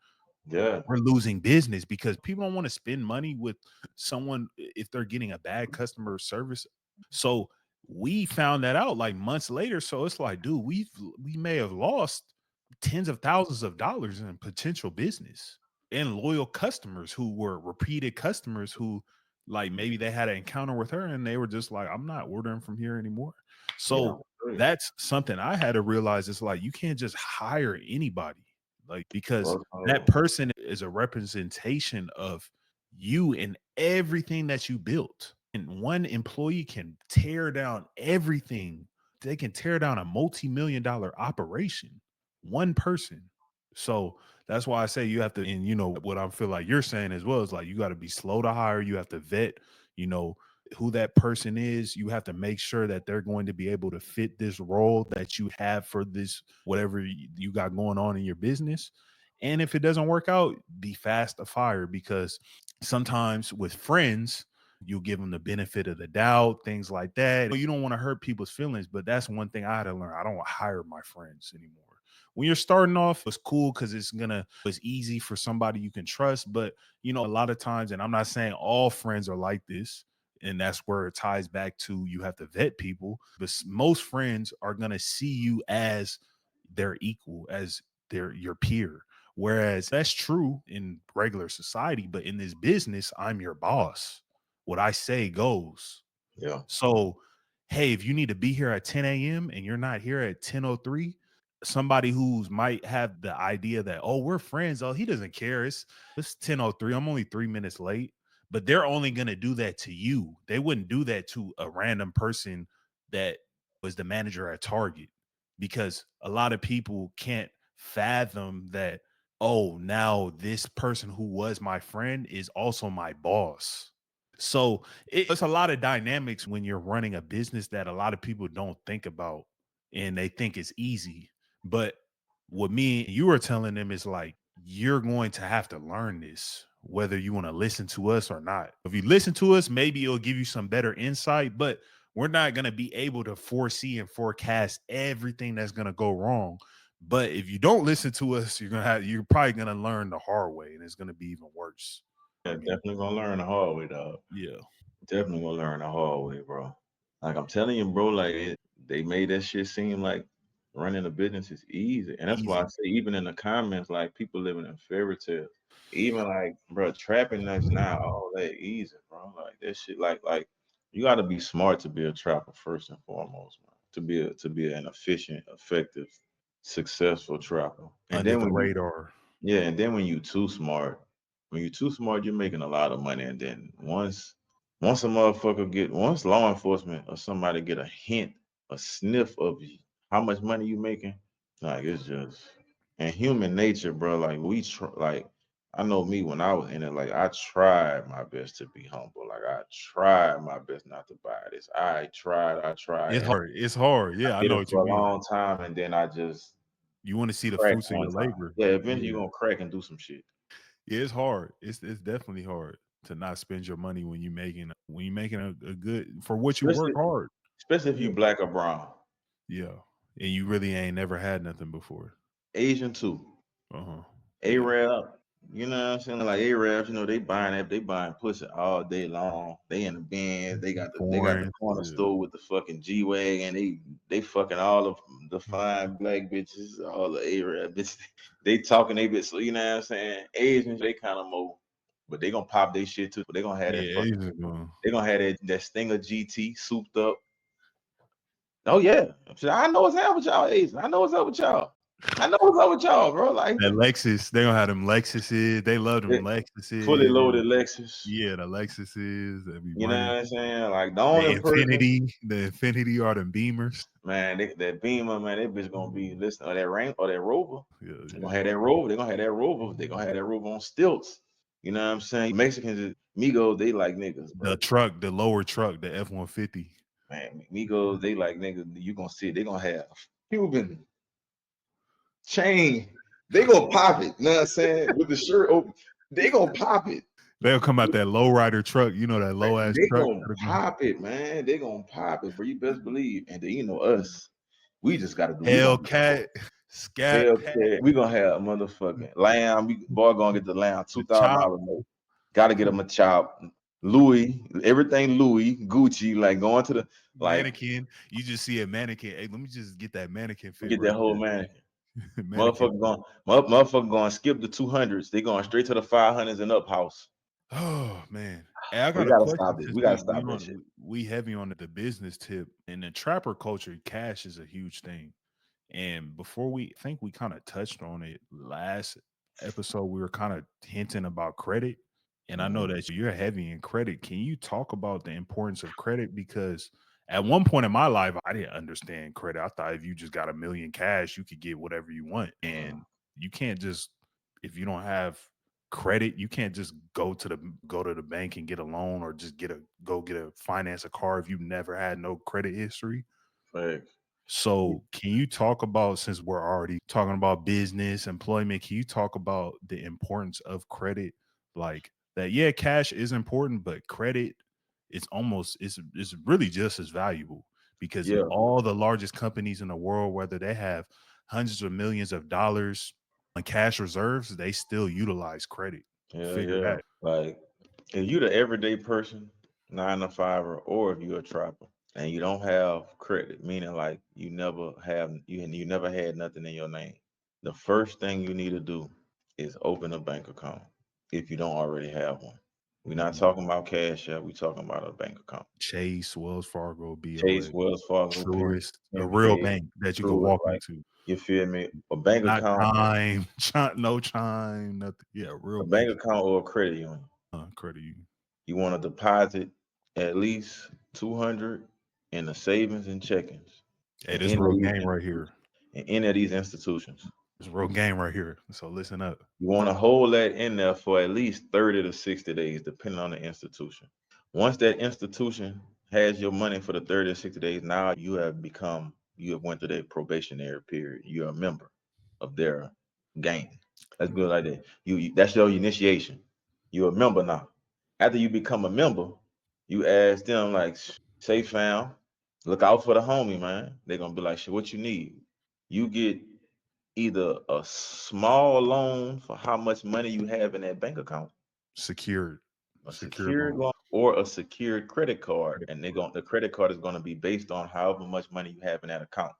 S2: Yeah.
S5: We're losing business because people don't want to spend money with someone if they're getting a bad customer service. So we found that out like months later. So it's like, dude, we may have lost tens of thousands of dollars in potential business and loyal customers who were repeated customers who like maybe they had an encounter with her and they were just like, I'm not ordering from here anymore.
S2: Yeah.
S5: So that's something I had to realize. It's like you can't just hire anybody, like because that person is a representation of you and everything that you built. And one employee can tear down everything. They can tear down a multi-million-dollar operation. One person. So that's why I say you have to, and you know what I feel like you're saying as well is like you got to be slow to hire. You have to vet, you know, who that person is. You have to make sure that they're going to be able to fit this role that you have for this whatever you got going on in your business. And if it doesn't work out, be fast to fire because sometimes with friends, you'll give them the benefit of the doubt, things like that. You don't want to hurt people's feelings, but that's one thing I had to learn. I don't hire my friends anymore. When you're starting off, it's cool because it's easy for somebody you can trust. But you know, a lot of times, and I'm not saying all friends are like this, and that's where it ties back to you have to vet people. But most friends are gonna see you as their equal, as your peer. Whereas that's true in regular society, but in this business, I'm your boss. What I say goes.
S2: Yeah.
S5: So, hey, if you need to be here at 10 a.m. and you're not here at 10:03, somebody who's might have the idea that, oh, we're friends. Oh, he doesn't care. It's 10:03. I'm only 3 minutes late. But they're only gonna do that to you. They wouldn't do that to a random person that was the manager at Target because a lot of people can't fathom that, oh, now this person who was my friend is also my boss. So it's a lot of dynamics when you're running a business that a lot of people don't think about and they think it's easy. But what me and you are telling them is like, you're going to have to learn this, whether you want to listen to us or not. If you listen to us, maybe it'll give you some better insight, but we're not going to be able to foresee and forecast everything that's going to go wrong. But if you don't listen to us, you're probably going to learn the hard way and it's going to be even worse.
S2: Yeah, definitely gonna learn the hard way, dog.
S5: Yeah.
S2: Definitely gonna learn the hard way, bro. Like I'm telling you, bro, they made that shit seem like running a business is easy. And that's why I
S5: Easy.
S2: say even in the comments, like people living in fairy tales. Even like, bro, trapping us now, all that easy, bro. Like that shit, like you gotta be smart to be a trapper first and foremost, man. To be an efficient, effective, successful trapper. And
S5: Under
S2: then
S5: the
S2: when you
S5: radar.
S2: yeah, and then when you're too smart, you're making a lot of money. And then once law enforcement or somebody get a hint, a sniff of how much money you making, like it's just and human nature, bro. Like like I know me when I was in it, like I tried my best to be humble. Like I tried my best not to buy this. I tried,
S5: It's
S2: and
S5: hard. It's hard.
S2: I
S5: Yeah, I
S2: did
S5: know
S2: it
S5: what you
S2: for a
S5: mean.
S2: long time, and then I just
S5: You want to see the
S2: cracked
S5: fruits of
S2: one
S5: your
S2: time.
S5: labor.
S2: Yeah, eventually you're
S5: Yeah.
S2: gonna crack and do some shit.
S5: Yeah, it's hard. It's definitely hard to not spend your money when you're making a good for what you work
S2: Especially
S5: hard.
S2: especially if you
S5: Yeah.
S2: black or brown.
S5: Yeah. And you really ain't never had nothing before.
S2: Asian too.
S5: Uh-huh. Yeah.
S2: Arab, you know what I'm saying? Like Arabs, they buying pussy all day long. They in the band, they got the
S5: Foreign.
S2: corner
S5: Yeah.
S2: store with the fucking G Wagon. They fucking all of the fine black bitches, all the Arab bitches. They talking they bitch, so you know what I'm saying? Asians, they kind of more, but they gonna pop their shit too. They gonna have that
S5: Yeah,
S2: fucking
S5: Asians going.
S2: they gonna have that Stinger GT souped up. Oh yeah. I know what's up with y'all Asians. I know what's up with y'all. I know what's up with y'all, bro. Like
S5: That Lexus, they gonna have them Lexuses. They love them
S2: it,
S5: Lexuses.
S2: fully loaded Lexus.
S5: Yeah, the Lexuses that be
S2: You know
S5: running.
S2: what I'm saying? Like the
S5: The
S2: only person,
S5: Infinity or the Beamers.
S2: man, that Beamer, man, that bitch gonna be listening, or that Rain, or that Rover.
S5: Yeah,
S2: They're gonna have that Rover. They're gonna have that Rover. They're gonna have that Rover on stilts. You know what I'm saying? Mexicans, Migos, they like niggas, bro.
S5: The truck, the lower truck, the F-150.
S2: Man, Migos, they like niggas. You gonna see it. They gonna have Cuban chain. They gonna pop it. You know what I'm saying? With the shirt open, they gonna pop it.
S5: They'll come out that lowrider truck, you know, that low ass
S2: They
S5: truck.
S2: gonna pop it, man. They gonna pop it, bro. You best believe. And then you know us, we just gotta do.
S5: Hellcat, Scat Pack,
S2: Hellcat. We gonna have a motherfucking lamb. Boy, gonna get the lamb
S5: the
S2: $2,000
S5: chop,
S2: note. Gotta get him a chop. Louis, everything Louis, Gucci, like going to the like
S5: mannequin. You just see a mannequin. Hey, let me just get that mannequin fit
S2: get
S5: right
S2: that whole
S5: there.
S2: mannequin.
S5: Mannequin.
S2: Motherfucker going to skip the 200s. They going straight to the 500s and up house.
S5: Oh man. Hey, I
S2: We
S5: got a
S2: gotta
S5: question
S2: stop this.
S5: since
S2: We gotta stop that shit.
S5: we heavy on the business tip. In the trapper culture, cash is a huge thing. And before I think we kind of touched on it last episode, we were kind of hinting about credit. And I know that you're heavy in credit. Can you talk about the importance of credit? Because at one point in my life, I didn't understand credit. I thought if you just got $1 million cash, you could get whatever you want. And you can't just, if you don't have credit, you can't just go to the bank and get a loan, or just finance a car if you've never had no credit history.
S2: Right.
S5: So can you talk about, since we're already talking about business, employment, can you talk about the importance of credit? Like that, yeah, cash is important, but credit is is really just as valuable, because all the largest companies in the world, whether they have hundreds of millions of dollars on cash reserves, they still utilize credit. Figure that.
S2: Like if you the everyday person, 9 to 5, or if you're a trapper and you don't have credit, meaning like you never had nothing in your name, the first thing you need to do is open a bank account if you don't already have one. We're not talking about cash app. We're talking about a bank account.
S5: Chase, Wells Fargo,
S2: Chase,
S5: BOA,
S2: Wells Fargo,
S5: Truist, a real
S2: PNC,
S5: bank that you can
S2: Truist,
S5: walk
S2: like
S5: into.
S2: you feel me? A bank
S5: Not
S2: account,
S5: no chime, nothing. Yeah, real
S2: a bank
S5: bank.
S2: account or a credit union.
S5: Credit union.
S2: You want to deposit at least 200 in the savings and checkings
S5: Hey,
S2: in
S5: this
S2: any of
S5: real
S2: these
S5: game right here.
S2: in any of these institutions.
S5: This real game right here. So listen up.
S2: You want to hold that in there for at least 30 to 60 days, depending on the institution. Once that institution has your money for the 30 to 60 days, now you have went through their probationary period. You're a member of their gang. Let's go like that. That's your initiation. You're a member now. After you become a member, you ask them like, say fam, look out for the homie, man. They're gonna be like, shit, what you need? You get either a small loan for how much money you have in that bank account,
S5: Secured.
S2: a
S5: Secured
S2: secured
S5: loan.
S2: loan, or a secured credit card, and the credit card is going to be based on however much money you have in that account.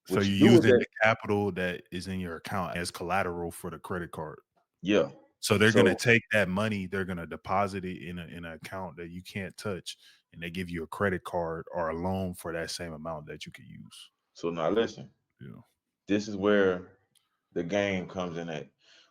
S5: So
S2: What
S5: you're
S2: you do is
S5: using
S2: that,
S5: the capital that is in your account as collateral for the credit card.
S2: yeah.
S5: So they're gonna take that money, they're gonna deposit it in an account that you can't touch, and they give you a credit card or a loan for that same amount that you could use.
S2: So now listen,
S5: Yeah.
S2: this is where the game comes in at.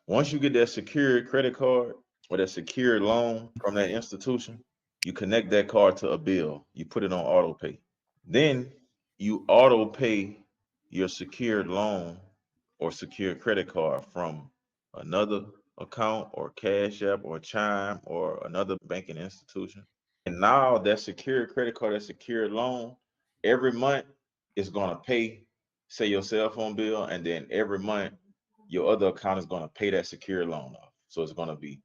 S2: Once you get that secured credit card or that secured loan from that institution, you connect that card to a bill. You put it on auto pay. Then you auto pay your secured loan or secured credit card from another account or Cash App or Chime or another banking institution. And now that secured credit card, that secured loan, every month is going to pay, say, your cell phone bill, and then every month your other account is going to pay that secured loan off. So it's going to be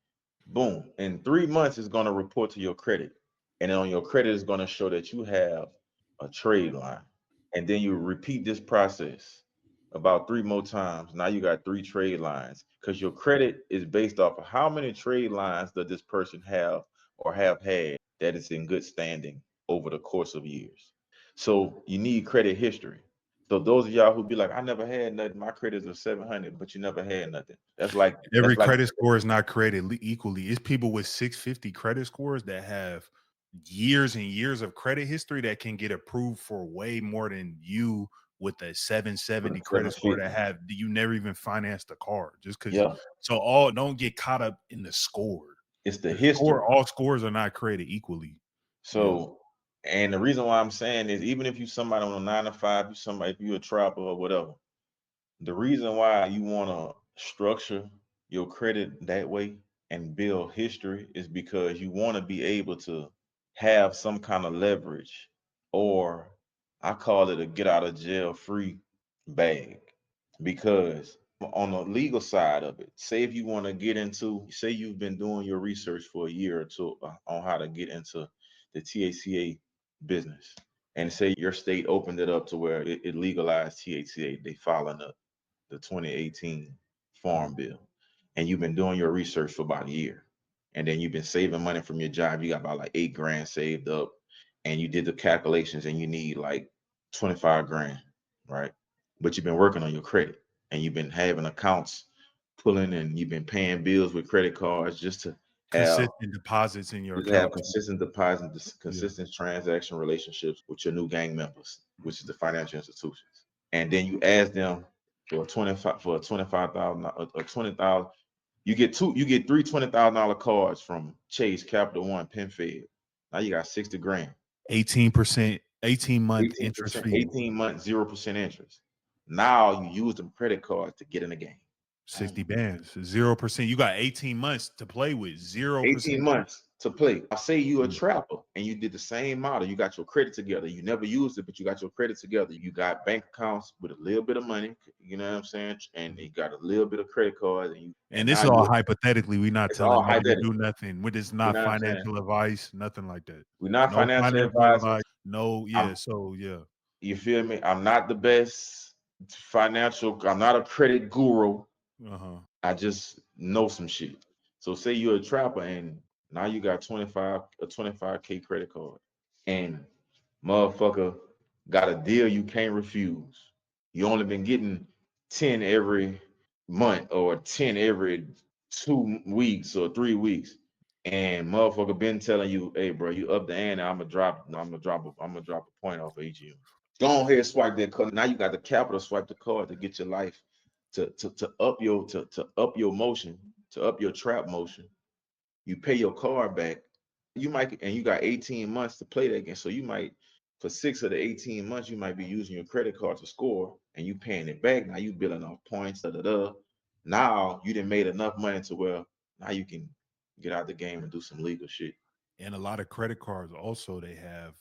S2: boom. In 3 months, it's going to report to your credit. And then on your credit, it's going to show that you have a trade line. And then you repeat this process about 3 more times. Now you got 3 trade lines, because your credit is based off of how many trade lines does this person have or have had that is in good standing over the course of years. So you need credit history. So those of y'all who be like, I never had nothing, my credit is a 700, but you never had nothing.
S5: Every credit score is not created equally. It's people with 650 credit scores that have years and years of credit history that can get approved for way more than you with a 770 credit score that have you never even financed the car just because.
S2: Yeah.
S5: So all don't get caught up in the score.
S2: It's the history.
S5: All scores are not created equally.
S2: So, and the reason why I'm saying is, even if you somebody on a 9 to 5, you somebody, if you a trapper or whatever, the reason why you want to structure your credit that way and build history is because you want to be able to have some kind of leverage, or I call it a get out of jail free bag. Because on the legal side of it, say if you want to get into, say you've been doing your research for a year or two on how to get into the THCA business, and say your state opened it up to where it legalized THCA, they following up the 2018 Farm Bill, and you've been doing your research for about a year, and then you've been saving money from your job, you got about like 8 grand saved up, and you did the calculations and you need like 25 grand, right? But you've been working on your credit and you've been having accounts pulling, and you've been paying bills with credit cards just to have
S5: consistent deposits in your
S2: you have
S5: account.
S2: consistent deposits, consistent transaction relationships with your new gang members, which is the financial institutions. And then you ask them for 25,000 or 20,000. You get 3 $20,000 cards from Chase, Capital One, PenFed. Now you got 60 grand.
S5: 18%, 18-month interest fee.
S2: 18 months, 0% interest. Now you use them credit cards to get in the game.
S5: 60 bands, 0%. You got 18 months to play with, 0%.
S2: 18 months to play. I say you a trapper and you did the same model. You got your credit together. You never used it, but you got your credit together. You got bank accounts with a little bit of money, you know what I'm saying? And you got a little bit of credit cards.
S5: And this is all hypothetically. We're not telling you to do nothing. We're just not financial advice, nothing like that.
S2: We're not financial advisors.
S5: No, yeah. So yeah.
S2: You feel me? I'm not the best financial, I'm not a credit guru. I just know some shit. So say you're a trapper and now you got a 25K credit card, and motherfucker got a deal you can't refuse. You only been getting 10 every month or 10 every 2 weeks or 3 weeks. And motherfucker been telling you, hey bro, you up the ante, I'm gonna drop a point off of each of you. Go ahead, swipe that card. Now you got the capital, swipe the card to get your life to up your motion, to up your trap motion. You pay your card back. You might, and you got 18 months to play that game. So you might, for 6 of the 18 months, you might be using your credit card to score and you paying it back. Now you building off points, Now you done made enough money to where now you can get out the game and do some legal shit.
S5: And a lot of credit cards also, they have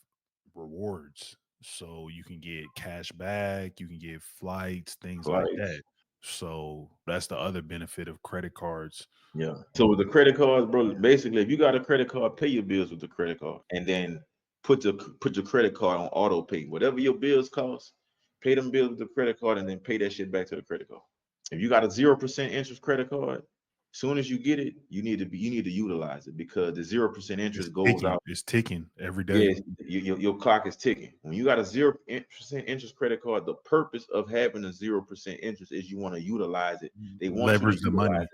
S5: rewards. So you can get cash back, you can get flights, things like that. So that's the other benefit of credit cards.
S2: Yeah. So with the credit cards, bro, basically, if you got a credit card, pay your bills with the credit card, and then put your credit card on auto pay. Whatever your bills cost, pay them bills with the credit card, and then pay that shit back to the credit card. If you got a 0% interest credit card, as soon as you get it, you need to utilize it, because the 0% interest goes out.
S5: It's ticking every day.
S2: Yeah, your clock is ticking. When you got a 0% interest credit card, the purpose of having a 0% interest is you want to utilize it. They want
S5: leverage
S2: you to
S5: the money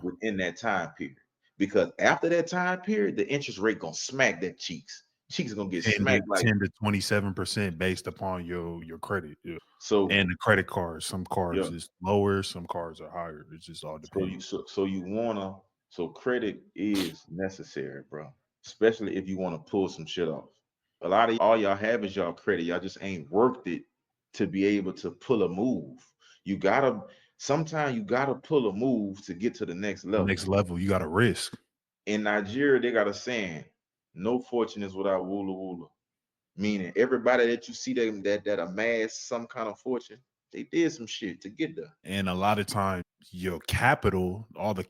S2: within that time period, because after that time period, the interest rate gonna smack that cheeks. Cheeks are gonna get smacked like
S5: 10 to 27% based upon your credit. Yeah.
S2: So,
S5: and the credit cards, some cards is lower, some cards are higher. It just all depends.
S2: So credit is necessary, bro. Especially if you want to pull some shit off. A lot of all y'all have is y'all credit. Y'all just ain't worked it to be able to pull a move. Sometimes you gotta pull a move to get to the next level.
S5: You gotta risk.
S2: In Nigeria, they got a saying, no fortune is without woola woola. Meaning everybody that you see that amass some kind of fortune, they did some shit to get there.
S5: And a lot of times your capital, all the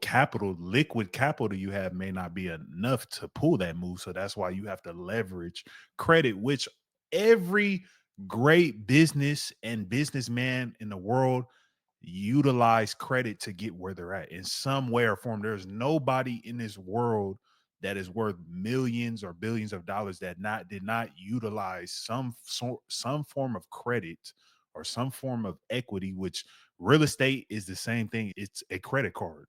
S5: liquid capital you have may not be enough to pull that move. So that's why you have to leverage credit, which every great business and businessman in the world utilize credit to get where they're at in some way or form. There's nobody in this world that is worth millions or billions of dollars that did not utilize some form of credit or some form of equity, which real estate is the same thing. It's a credit card.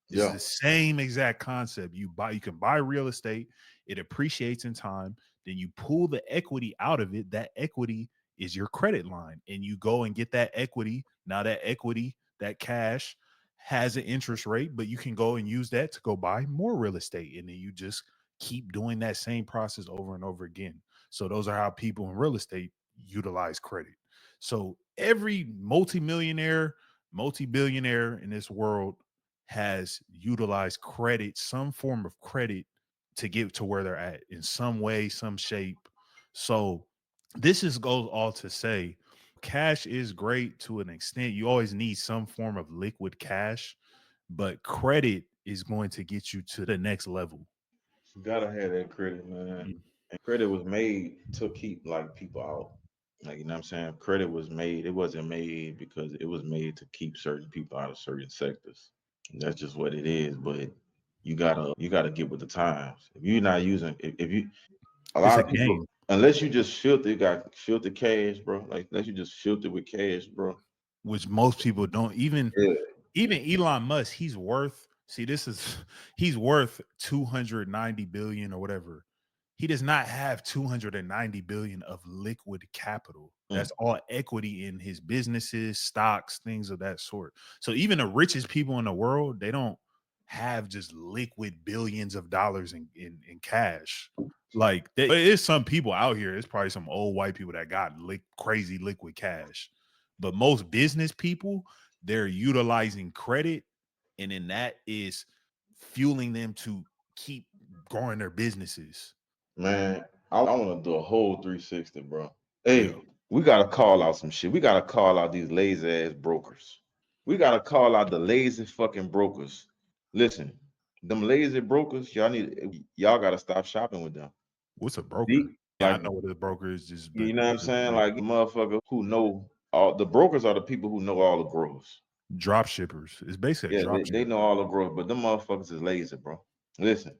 S5: It's the same exact concept. You can buy real estate, it appreciates in time, then you pull the equity out of it. That equity is your credit line, and you go and get that equity. Now that equity, that cash has an interest rate, but you can go and use that to go buy more real estate, and then you just keep doing that same process over and over again. So those are how people in real estate utilize credit. So every multimillionaire, multi-billionaire in this world has utilized credit, some form of credit, to get to where they're at in some way, some shape. So this is goes all to say, cash is great to an extent. You always need some form of liquid cash, but credit is going to get you to the next level.
S2: You gotta have that credit, man. And credit was made to keep like people out. Like, you know what I'm saying? Credit was made, it wasn't made because it was made to keep certain people out of certain sectors. That's just what it is. But you gotta get with the times. If you're not using if you a
S5: It's
S2: lot
S5: a
S2: of people,
S5: game,
S2: unless you just filter got filter cash, bro. Like unless you just filter with cash, bro.
S5: which most people don't. Even
S2: Yeah.
S5: Elon Musk, he's worth, see, this is he's worth 290 billion or whatever. He does not have 290 billion of liquid capital.
S2: Mm.
S5: That's all equity in his businesses, stocks, things of that sort. So even the richest people in the world, they don't have just liquid billions of dollars in cash. Like there is some people out here, it's probably some old white people that got crazy liquid cash. But most business people, they're utilizing credit, and then that is fueling them to keep growing their businesses.
S2: Man, I want to do a whole 360, bro.
S5: Yeah.
S2: Hey, we gotta call out some shit. We gotta call out these lazy ass brokers. We gotta call out the lazy fucking brokers. Listen, them lazy brokers, y'all gotta stop shopping with them.
S5: What's a broker?
S2: The-
S5: Yeah, I
S2: like,
S5: know what a broker is, just
S2: you
S5: but
S2: know what I'm saying? Like motherfucker who know all the brokers are the people who know all the growers.
S5: drop shippers. It's basically a
S2: Yeah,
S5: drop
S2: they know
S5: shipper.
S2: all the growth, but them motherfuckers is lazy, bro. Listen,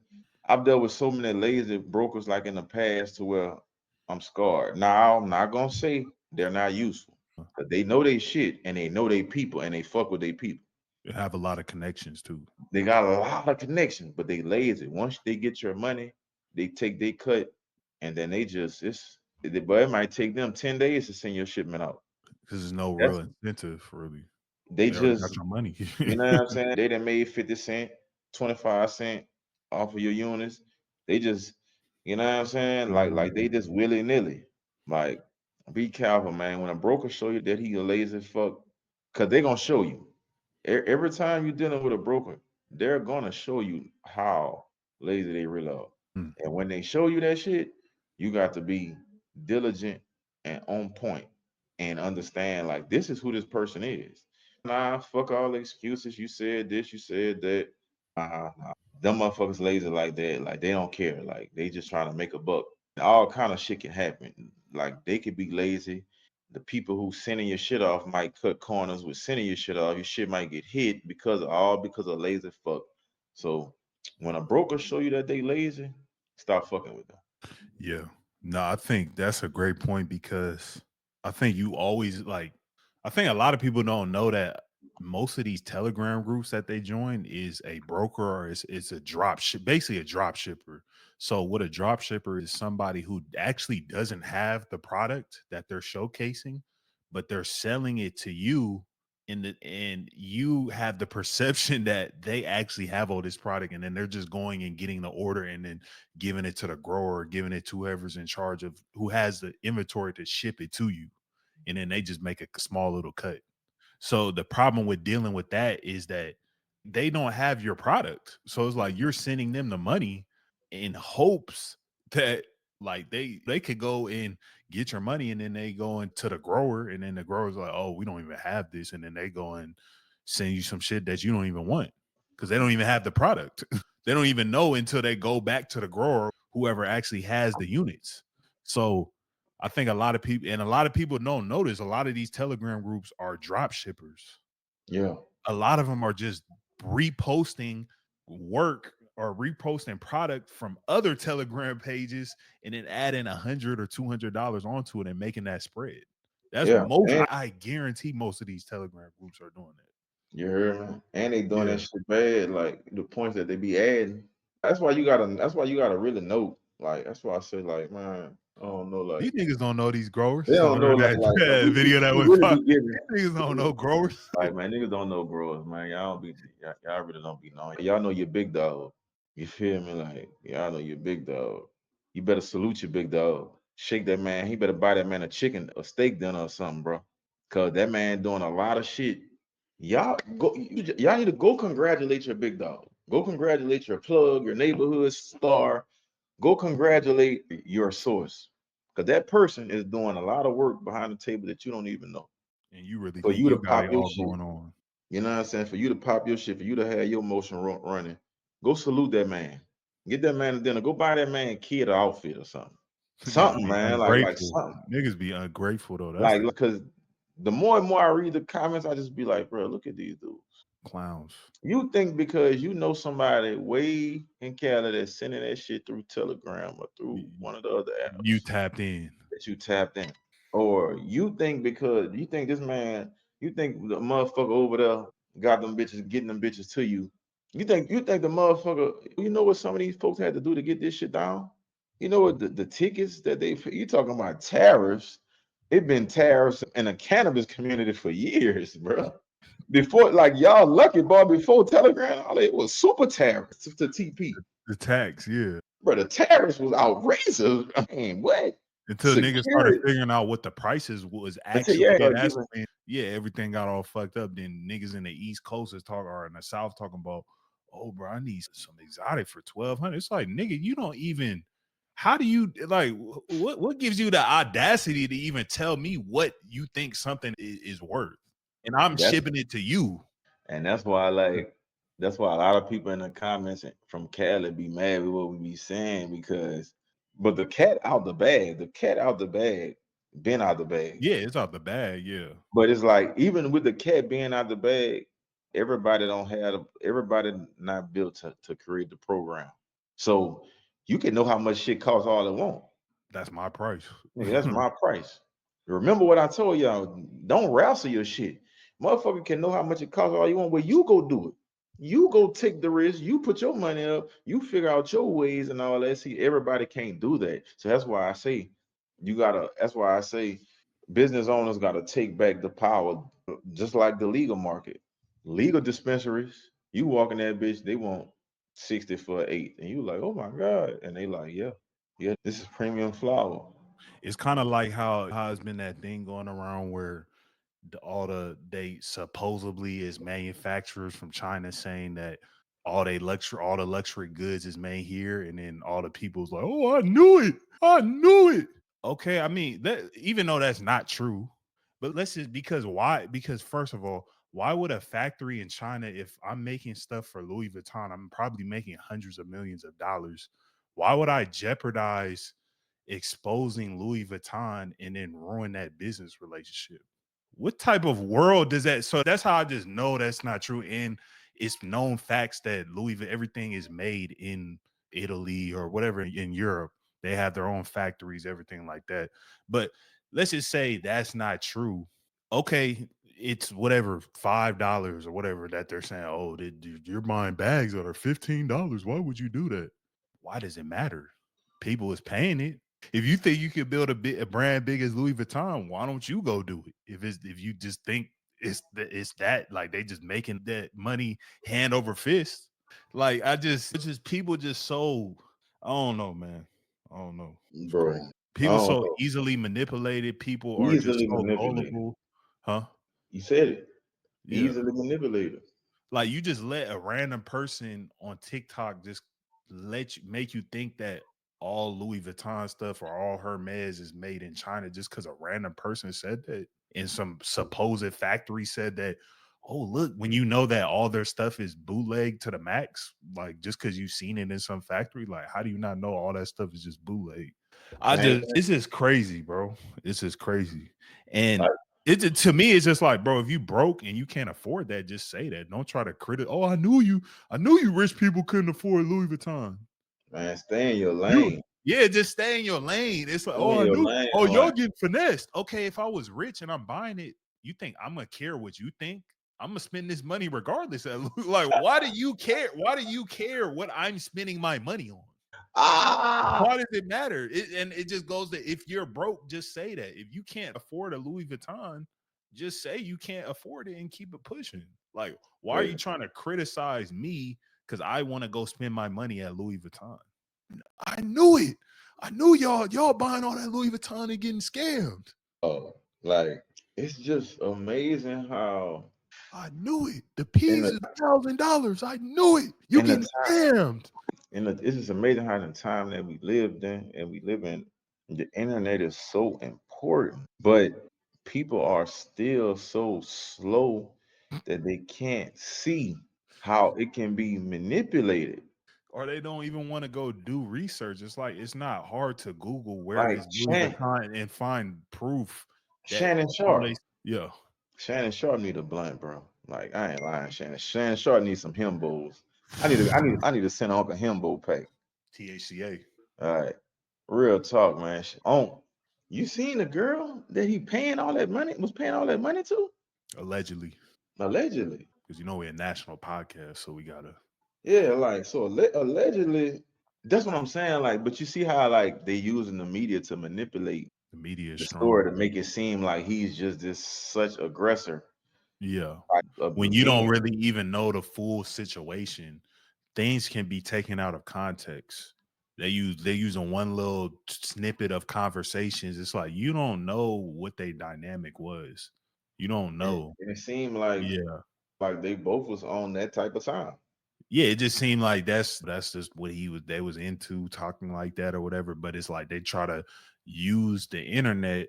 S2: I've dealt with so many lazy brokers like in the past to where I'm scarred. Now, I'm not gonna say they're not useful, but they know they shit and they know they people and they fuck with their people.
S5: They have a lot of connections too.
S2: They got a lot of connections, but they lazy. Once they get your money, they take their cut and then they just but it might take them 10 days to send your shipment out.
S5: Because there's no real
S2: That's
S5: incentive, really.
S2: they
S5: They already got
S2: just
S5: your money.
S2: You know what I'm saying? They done made 50 cent, 25 cent off of your units. They just, you know what I'm saying? Like they just willy-nilly. Like, be careful, man. When a broker show you that he a lazy fuck, cause they gonna show you. Every time you're dealing with a broker, they're gonna show you how lazy they really are. And when they show you that shit, you got to be diligent and on point and understand like this is who this person is. Nah, fuck all the excuses. You said this, you said that. Nah. Them motherfuckers lazy like that. Like they don't care. Like they just trying to make a buck. All kind of shit can happen. Like they could be lazy. The people who sending your shit off might cut corners with sending your shit off. Your shit might get hit because of lazy fuck. So when a broker show you that they lazy, stop fucking with them.
S5: Yeah. No, I think that's a great point, because I think you always like, I think a lot of people don't know that most of these Telegram groups that they join is a broker, or it's a drop ship, basically a drop shipper. So what a drop shipper is, somebody who actually doesn't have the product that they're showcasing, but they're selling it to you, and you have the perception that they actually have all this product, and then they're just going and getting the order and then giving it to the grower, giving it to whoever's in charge of who has the inventory to ship it to you. And then they just make a small little cut. So the problem with dealing with that is that they don't have your product. So it's like you're sending them the money in hopes that like they could go and get your money, and then they go into the grower, and then the grower's like, oh, we don't even have this, and then they go and send you some shit that you don't even want, because they don't even have the product. They don't even know until they go back to the grower, whoever actually has the units. So I think a lot of people don't notice, a lot of these Telegram groups are drop shippers.
S2: Yeah.
S5: A lot of them are just reposting work or reposting product from other Telegram pages, and then adding $100 or $200 onto it and making that spread. That's
S2: Yeah.
S5: most,
S2: And
S5: I guarantee most of these Telegram groups are doing that.
S2: you heard me? And they doing
S5: Yeah.
S2: that shit bad, like the points that they be adding. That's why you gotta really know. Like that's why I say, like, man, I don't know, like
S5: These niggas don't know these growers.
S2: they don't know,
S5: That video that
S2: we
S5: was
S2: really
S5: pop.
S2: be giving.
S5: These niggas don't know growers.
S2: Like, man, niggas don't know growers, man. Y'all really don't be knowing. Y'all know your big dog. You feel me? Like, y'all know your big dog. You better salute your big dog. Shake that man. He better buy that man a chicken, a steak dinner or something, bro. Cause that man doing a lot of shit. Y'all y'all need to go congratulate your big dog. Go congratulate your plug, your neighborhood star. Go congratulate your source. Cause that person is doing a lot of work behind the table that you don't even know.
S5: And you really
S2: For
S5: think
S2: you to
S5: you got
S2: pop
S5: it
S2: your
S5: all
S2: shit.
S5: going on.
S2: You know what I'm saying? For you to pop your shit, for you to have your motion running, go salute that man. Get that man a dinner. Go buy that man a kid an outfit or something.
S5: Niggas
S2: Something,
S5: be
S2: man. Like
S5: ungrateful.
S2: something.
S5: Niggas be ungrateful though. That's
S2: Like, because the more and more I read the comments, I just be like, bro, look at these dudes.
S5: clowns.
S2: You think because you know somebody way in Canada that's sending that shit through Telegram or through one of the other apps,
S5: You tapped in.
S2: that you tapped in. Or you think because you think this man, you think the motherfucker over there got them bitches, getting them bitches to you. You think the motherfucker, you know what some of these folks had to do to get this shit down? You know what the tickets that you talking about tariffs? It been tariffs in the cannabis community for years, bro. Before, like y'all lucky, boy, before Telegram, all it was super tariffs to TP.
S5: The tax, yeah.
S2: Bro, the tariffs was outrageous. I mean, what?
S5: Until niggas started
S2: Security.
S5: figuring out what the prices was
S2: Until
S5: actually.
S2: yeah,
S5: That's
S2: giving
S5: when, yeah, everything got all fucked up. Then niggas in the East Coast is talking, or in the South talking about, oh, bro, I need some exotic for 1,200. It's like, nigga, you don't even. How do you like? What gives you the audacity to even tell me what you think something is worth? And I'm
S2: that's
S5: shipping it to you.
S2: and that's why that's why a lot of people in the comments from Cali be mad with what we be saying because but the cat out the bag, been out the bag.
S5: Yeah, it's out the bag. Yeah.
S2: But it's like even with the cat being out the bag, everybody not built to create the program. So you can know how much shit costs all it won't.
S5: That's my price.
S2: Nigga, that's my price. Remember what I told y'all. Don't wrestle your shit. Motherfucker can know how much it costs all you want. Well, you go do it. You go take the risk. You put your money up. You figure out your ways and all that. See, everybody can't do that. So that's why I say business owners gotta take back the power, just like the legal market. Legal dispensaries, you walk in that bitch, they want 60 for 8. And you like, oh my God. And they like, yeah, this is premium flower.
S5: It's kind of like how it's been that thing going around where they supposedly is manufacturers from China saying that all the luxury goods is made here, and then all the people's like, oh, I knew it. Okay, I mean that even though that's not true, but let's just because why? Because first of all, why would a factory in China, if I'm making stuff for Louis Vuitton, I'm probably making hundreds of millions of dollars. Why would I jeopardize exposing Louis Vuitton and then ruin that business relationship? What type of world does that? So that's how I just know that's not true. And it's known facts that everything is made in Italy or whatever in Europe. They have their own factories, everything like that. But let's just say that's not true. Okay, it's whatever, $5 or whatever that they're saying. Oh, you're buying bags that are $15. Why would you do that? Why does it matter? People is paying it. If you think you can build a brand big as Louis Vuitton, why don't you go do it? If you just think it's that like they just making that money hand over fist. Like it's just people just so I don't know, man. I don't know. It's
S2: Bro.
S5: crazy. People so easily manipulated. People are just
S2: Easily
S5: so
S2: manipulated.
S5: gullible. Huh?
S2: You said it.
S5: Yeah.
S2: Easily manipulated.
S5: Like you just let a random person on TikTok just make you think that all Louis Vuitton stuff or all Hermes is made in China just because a random person said that, and some supposed factory said that. Oh, look, when you know that all their stuff is bootleg to the max, like just because you've seen it in some factory, like how do you not know all that stuff is just bootleg? It's just crazy, bro. It's just crazy. And to me, it's just like, bro, if you broke and you can't afford that, just say that. Don't try to Oh, I knew you rich people couldn't afford Louis Vuitton.
S2: Man, stay in your lane.
S5: Yeah, just stay in your lane. It's like, y'all getting finessed. Okay, if I was rich and I'm buying it, you think I'm gonna care what you think? I'm gonna spend this money regardless. Like, why do you care? Why do you care what I'm spending my money on? Why does it matter? And it just goes to, if you're broke, just say that. If you can't afford a Louis Vuitton, just say you can't afford it and keep it pushing. Like, why are you trying to criticize me because I want to go spend my money at Louis Vuitton? I knew it. I knew y'all buying all that Louis Vuitton and getting scammed.
S2: Oh, like it's just amazing how
S5: I knew it. The piece is $1,000. I knew it. You getting scammed.
S2: And it's just amazing how the time that we lived in and we live in, the internet is so important, but people are still so slow that they can't see how it can be manipulated.
S5: Or they don't even want to go do research. It's like, it's not hard to Google where
S2: Like
S5: is Louis Vuitton and find proof.
S2: Shannon Sharp.
S5: Yeah.
S2: Shannon Sharp need a blunt, bro. Like, I ain't lying, Shannon Sharp needs some himbos. I need to send Uncle Himbo pack.
S5: THCA.
S2: All right. Real talk, man. You seen the girl that he was paying all that money to?
S5: Allegedly.
S2: Because
S5: we're a national podcast, so we gotta.
S2: Yeah, like, so allegedly, that's what I'm saying. Like, but you see how like they using the media to manipulate
S5: the
S2: story to make it seem like he's just this such aggressor.
S5: Yeah. When you don't really even know the full situation, things can be taken out of context. They're using one little snippet of conversations. It's like, you don't know what their dynamic was. You don't know.
S2: And it seemed like, like they both was on that type of time.
S5: Yeah, it just seemed like that's just what they was into, talking like that or whatever. But it's like they try to use the internet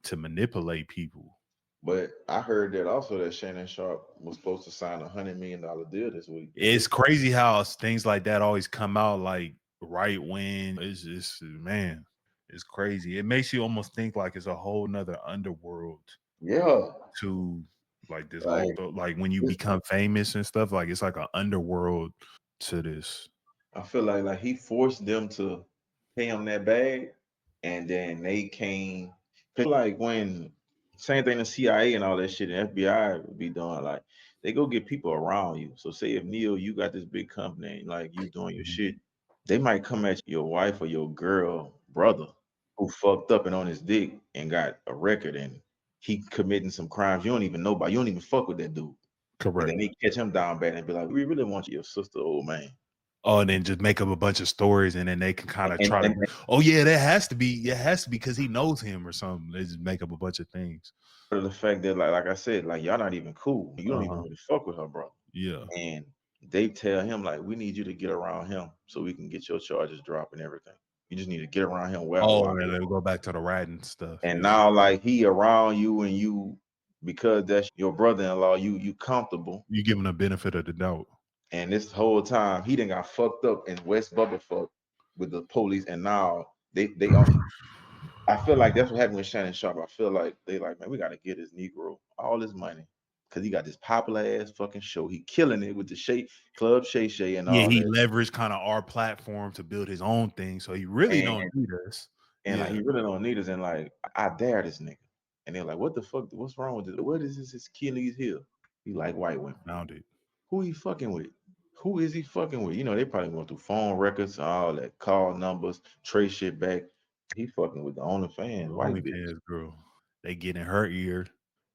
S5: to manipulate people.
S2: But I heard that also that Shannon Sharp was supposed to sign $100 million deal this week.
S5: It's crazy how things like that always come out like right when it's just, man, it's crazy. It makes you almost think like it's a whole nother underworld.
S2: Yeah.
S5: To like this whole, like when you become famous and stuff, like it's like an underworld to this.
S2: I feel like he forced them to pay him that bag, and then they came. Like when same thing the CIA and all that shit, and FBI would be doing, like they go get people around you. So say if Neil, you got this big company, like you doing your shit, they might come at your wife or your girl brother who fucked up and on his dick and got a record and he committing some crimes you don't even know about. You don't even fuck with that dude.
S5: Correct.
S2: And then they catch him down bad and be like, we really want your sister, old man.
S5: Oh, and then just make up a bunch of stories, and then they can kind of try to. Oh yeah, that has to be. It has to be because he knows him or something. They just make up a bunch of things.
S2: For the fact that, like I said, like y'all not even cool. You don't even really fuck with her, bro.
S5: Yeah.
S2: And they tell him like, we need you to get around him so we can get your charges dropped and everything. You just need to get around him well.
S5: And they go back to the ratting stuff.
S2: And now, like he around you, and you, because that's your brother-in-law, you comfortable.
S5: You give him the benefit of the doubt.
S2: And this whole time he done got fucked up in West Bubblefuck with the police, and now they I feel like that's what happened with Shannon Sharp. I feel like they like, man, we gotta get this Negro all this money because he got this popular ass fucking show. He killing it with the Club Shay Shay and all that.
S5: He leveraged kind of our platform to build his own thing, so he really don't need us.
S2: And like he really don't need us. And like, I dare this nigga. And they're like, what the fuck? What's wrong with this? What is this Achilles heel? He like white women.
S5: Found it.
S2: Who he fucking with? Who is he fucking with? You know, they probably going through phone records, all that, call numbers, trace shit back. He fucking with the OnlyFans white bitch.
S5: Girl. They get in her ear.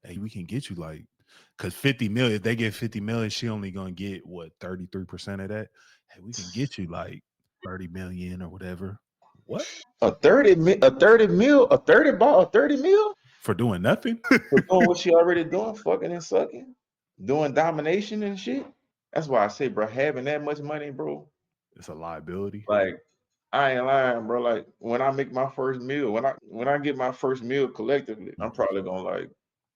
S5: Hey, we can get you like, because 50 million, if they get 50 million, she only gonna get what, 33% of that. Hey, we can get you like 30 million or whatever. What?
S2: A 30 mil
S5: for doing nothing?
S2: For doing what she already doing, fucking and sucking, doing domination and shit. That's why I say, bro, having that much money, bro,
S5: it's a liability.
S2: Like, I ain't lying, bro. Like when I make my first meal, when I get my first meal collectively, I'm probably gonna like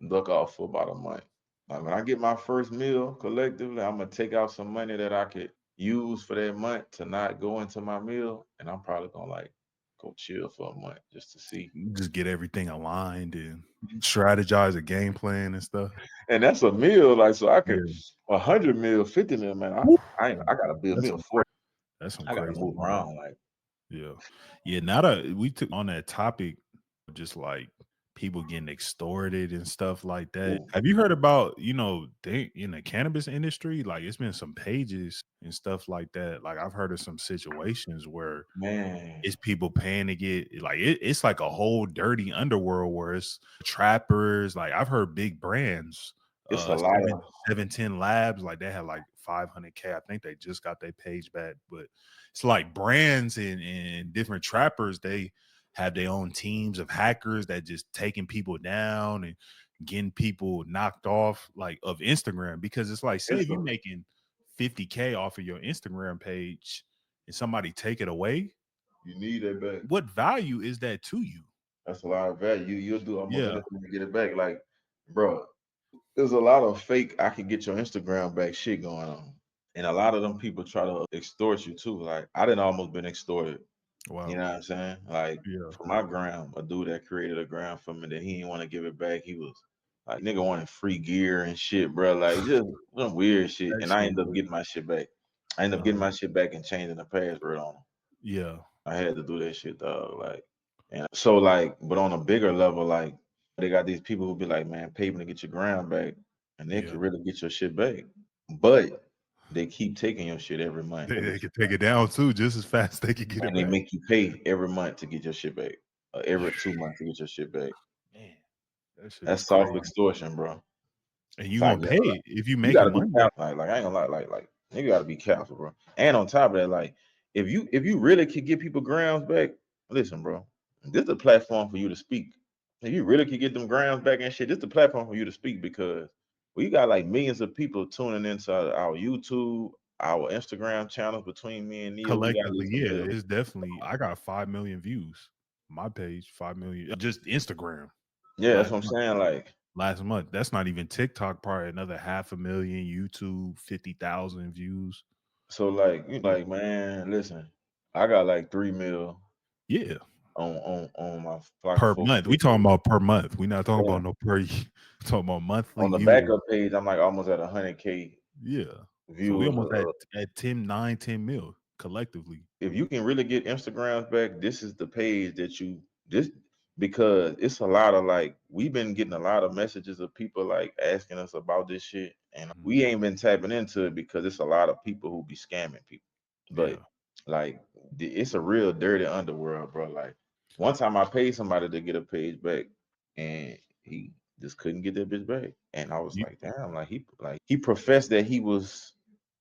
S2: duck off for about a month. Like when I get my first meal collectively, I'm gonna take out some money that I could use for that month to not go into my meal, and I'm probably gonna like go chill for a month just to see,
S5: just get everything aligned and strategize a game plan and stuff.
S2: And that's a meal, like, so I could 100 mil, 50 mil, man. I gotta be a meal for.
S5: That's some
S2: I gotta
S5: crazy
S2: move around, like.
S5: Yeah. Now that we took on that topic, just like people getting extorted and stuff like that. Have you heard about, they in the cannabis industry? Like it's been some pages and stuff like that. Like I've heard of some situations where
S2: Man,
S5: it's people paying to get like it's like a whole dirty underworld where it's trappers. Like I've heard big brands,
S2: it's a lot of
S5: 710 Labs, like they had like 500K. I think they just got their page back, but it's like brands and different trappers. They have their own teams of hackers that just taking people down and getting people knocked off like of Instagram, because it's like, say if you're making 50K off of your Instagram page and somebody take it away,
S2: you need that back.
S5: what value is that to you?
S2: That's a lot of value. You'll do almost
S5: Yeah.
S2: anything to get it back. Like, bro, there's a lot of fake I can get your Instagram back shit going on. And a lot of them people try to extort you too. Like I didn't almost been extorted.
S5: Wow.
S2: You know what I'm saying? Like
S5: Yeah.
S2: for my gram, a dude that created a gram for me that he didn't want to give it back. He was like nigga wanted free gear and shit, bro. Like just some weird shit.
S5: That
S2: And I
S5: shit
S2: ended up
S5: was-
S2: getting my shit back. I ended up getting my shit back and changing the password on him.
S5: Yeah.
S2: I had to do that shit, dog. Like, and so like, but on a bigger level, like they got these people who be like, man, pay me to get your ground back, and they
S5: Yeah.
S2: can really get your shit back, but they keep taking your shit every month,
S5: They could take it down too, just as fast as they could get it
S2: and they
S5: back.
S2: make you pay every month to get your shit back, every 2 months to get your shit back.
S5: Man, that shit is
S2: That's soft
S5: crazy.
S2: extortion, bro.
S5: And you
S2: Like,
S5: gonna pay it if you
S2: you
S5: making
S2: gotta be
S5: money.
S2: careful. Like I ain't gonna lie, like nigga gotta be careful, bro. And on top of that, like if you really could get people grounds back, listen, bro, this is a platform for you to speak. If you really could get them grounds back and shit, this is the platform for you to speak because we got like millions of people tuning into our YouTube, our Instagram channels between me and Neil. We got
S5: Collectively,
S2: listen
S5: yeah,
S2: to
S5: it's definitely. I got 5 million views. My page, 5 million, just Instagram.
S2: yeah, that's
S5: Last
S2: what I'm
S5: month.
S2: saying. Like
S5: Last month. That's not even TikTok. Probably another 500,000. YouTube, 50,000 views.
S2: so, like you like man, listen, I got like 3 mil
S5: Yeah,
S2: on my Flocka
S5: per
S2: 4
S5: month. We talking about per month. We not talking
S2: yeah.
S5: about no per year. We talking about monthly
S2: On the
S5: viewers.
S2: backup page, I'm like almost at 100K
S5: Yeah. So we
S2: views.
S5: almost at 10 mil collectively.
S2: If you can really get Instagrams back, this is the page that you this because it's a lot of like we've been getting a lot of messages of people like asking us about this shit, and we ain't been tapping into it because it's a lot of people who be scamming people. But
S5: Yeah.
S2: like it's a real dirty underworld, bro. Like one time I paid somebody to get a page back, and he just couldn't get that bitch back, and I was
S5: You,
S2: like, damn, like he professed that he was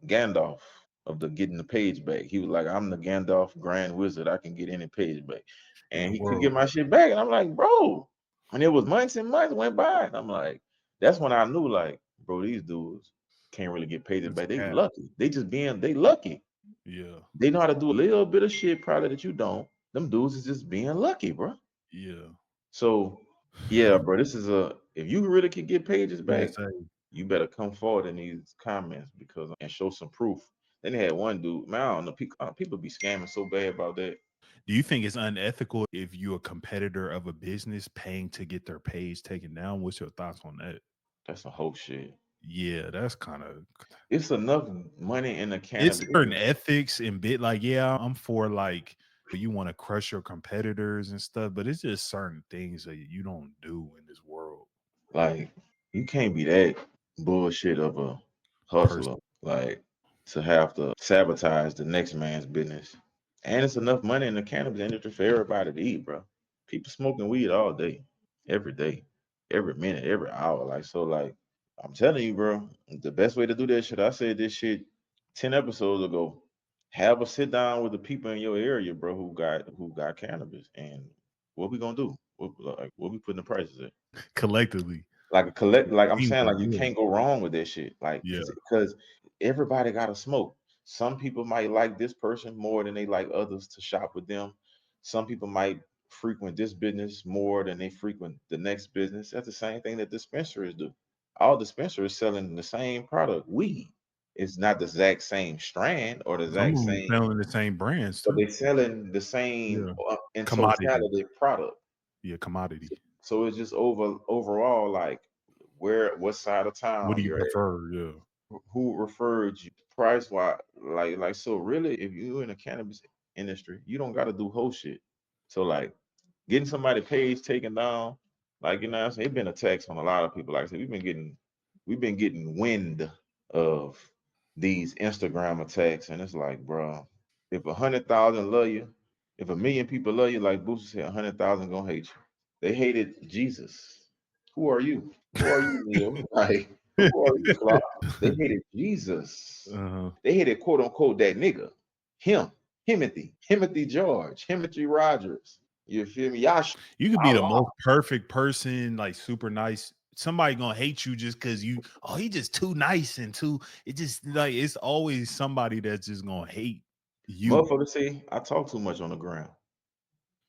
S2: Gandalf of the getting the page back. He was like, I'm the Gandalf Grand Wizard. I can get any page back.
S5: in
S2: And
S5: the
S2: he could get
S5: world.
S2: my shit back. And I'm like, bro. And it was months and months went by. And I'm like, that's when I knew, like, bro, these dudes can't really get paid
S5: It's
S2: back. They
S5: cap.
S2: lucky. They lucky.
S5: Yeah.
S2: They know how to do a little bit of shit probably that you don't. Them dudes is just being lucky, bro.
S5: Yeah.
S2: So yeah, bro, this is if you really can get pages back,
S5: PSA.
S2: you better come forward in these comments because and show some proof. Then they had one dude, man, I don't know, people be scamming so bad about that.
S5: Do you think it's unethical if you're a competitor of a business paying to get their page taken down? What's your thoughts on that?
S2: That's some whole shit.
S5: Yeah, that's kind of
S2: It's enough money in the
S5: it's
S2: cannabis.
S5: certain ethics and bit like, yeah, I'm for like you want to crush your competitors and stuff, but it's just certain things that you don't do in this world.
S2: Like you can't be that bullshit of a hustler, like to have to sabotage the next man's business. And it's enough money in the cannabis industry for everybody to eat, bro. People smoking weed all day, every minute, every hour. Like so, like I'm telling you, bro, the best way to do that shit. I said this shit 10 episodes ago. Have a sit down with the people in your area, bro, who got cannabis, and what we gonna do? What we putting the prices at?
S5: Collectively.
S2: Like a collect, like I'm saying,
S5: Teamwork,
S2: like you
S5: yeah.
S2: can't go wrong with that shit. Like
S5: Yeah.
S2: because everybody got to smoke. Some people might like this person more than they like others to shop with them. Some people might frequent this business more than they frequent the next business. That's the same thing that dispensaries do. All dispensaries selling the same product, weed. It's not the exact same strand or the
S5: Some
S2: exact
S5: of them
S2: same,
S5: selling the same brands
S2: but
S5: too.
S2: they selling the same
S5: Yeah.
S2: in
S5: Commodity.
S2: totality product.
S5: Yeah, commodity.
S2: So it's just overall like what side of
S5: What
S2: town
S5: do you
S2: you're at,
S5: prefer? Yeah.
S2: who referred you, price wise, like so really if you in the cannabis industry, you don't got to do whole shit. So like getting somebody page taken down, Like, you know what I'm saying? It's been attacks on a lot of people. Like I said, we've been getting wind of these Instagram attacks, and it's like, bro, if 100,000 love you, if 1 million people love you, like Booster said, 100,000 gonna hate you. They hated Jesus. Who are you? Who are you, Neil? Like, who are you, Flock? They hated Jesus.
S5: Uh-huh.
S2: They hated quote unquote that nigga. Him. Timothy George, Timothy Rogers. You feel me? Y'all
S5: You could be the most perfect person, like super nice. Somebody gonna hate you just because he just too nice and too. It just like it's always somebody that's just gonna hate you.
S2: motherfuckers say I talk too much on the ground.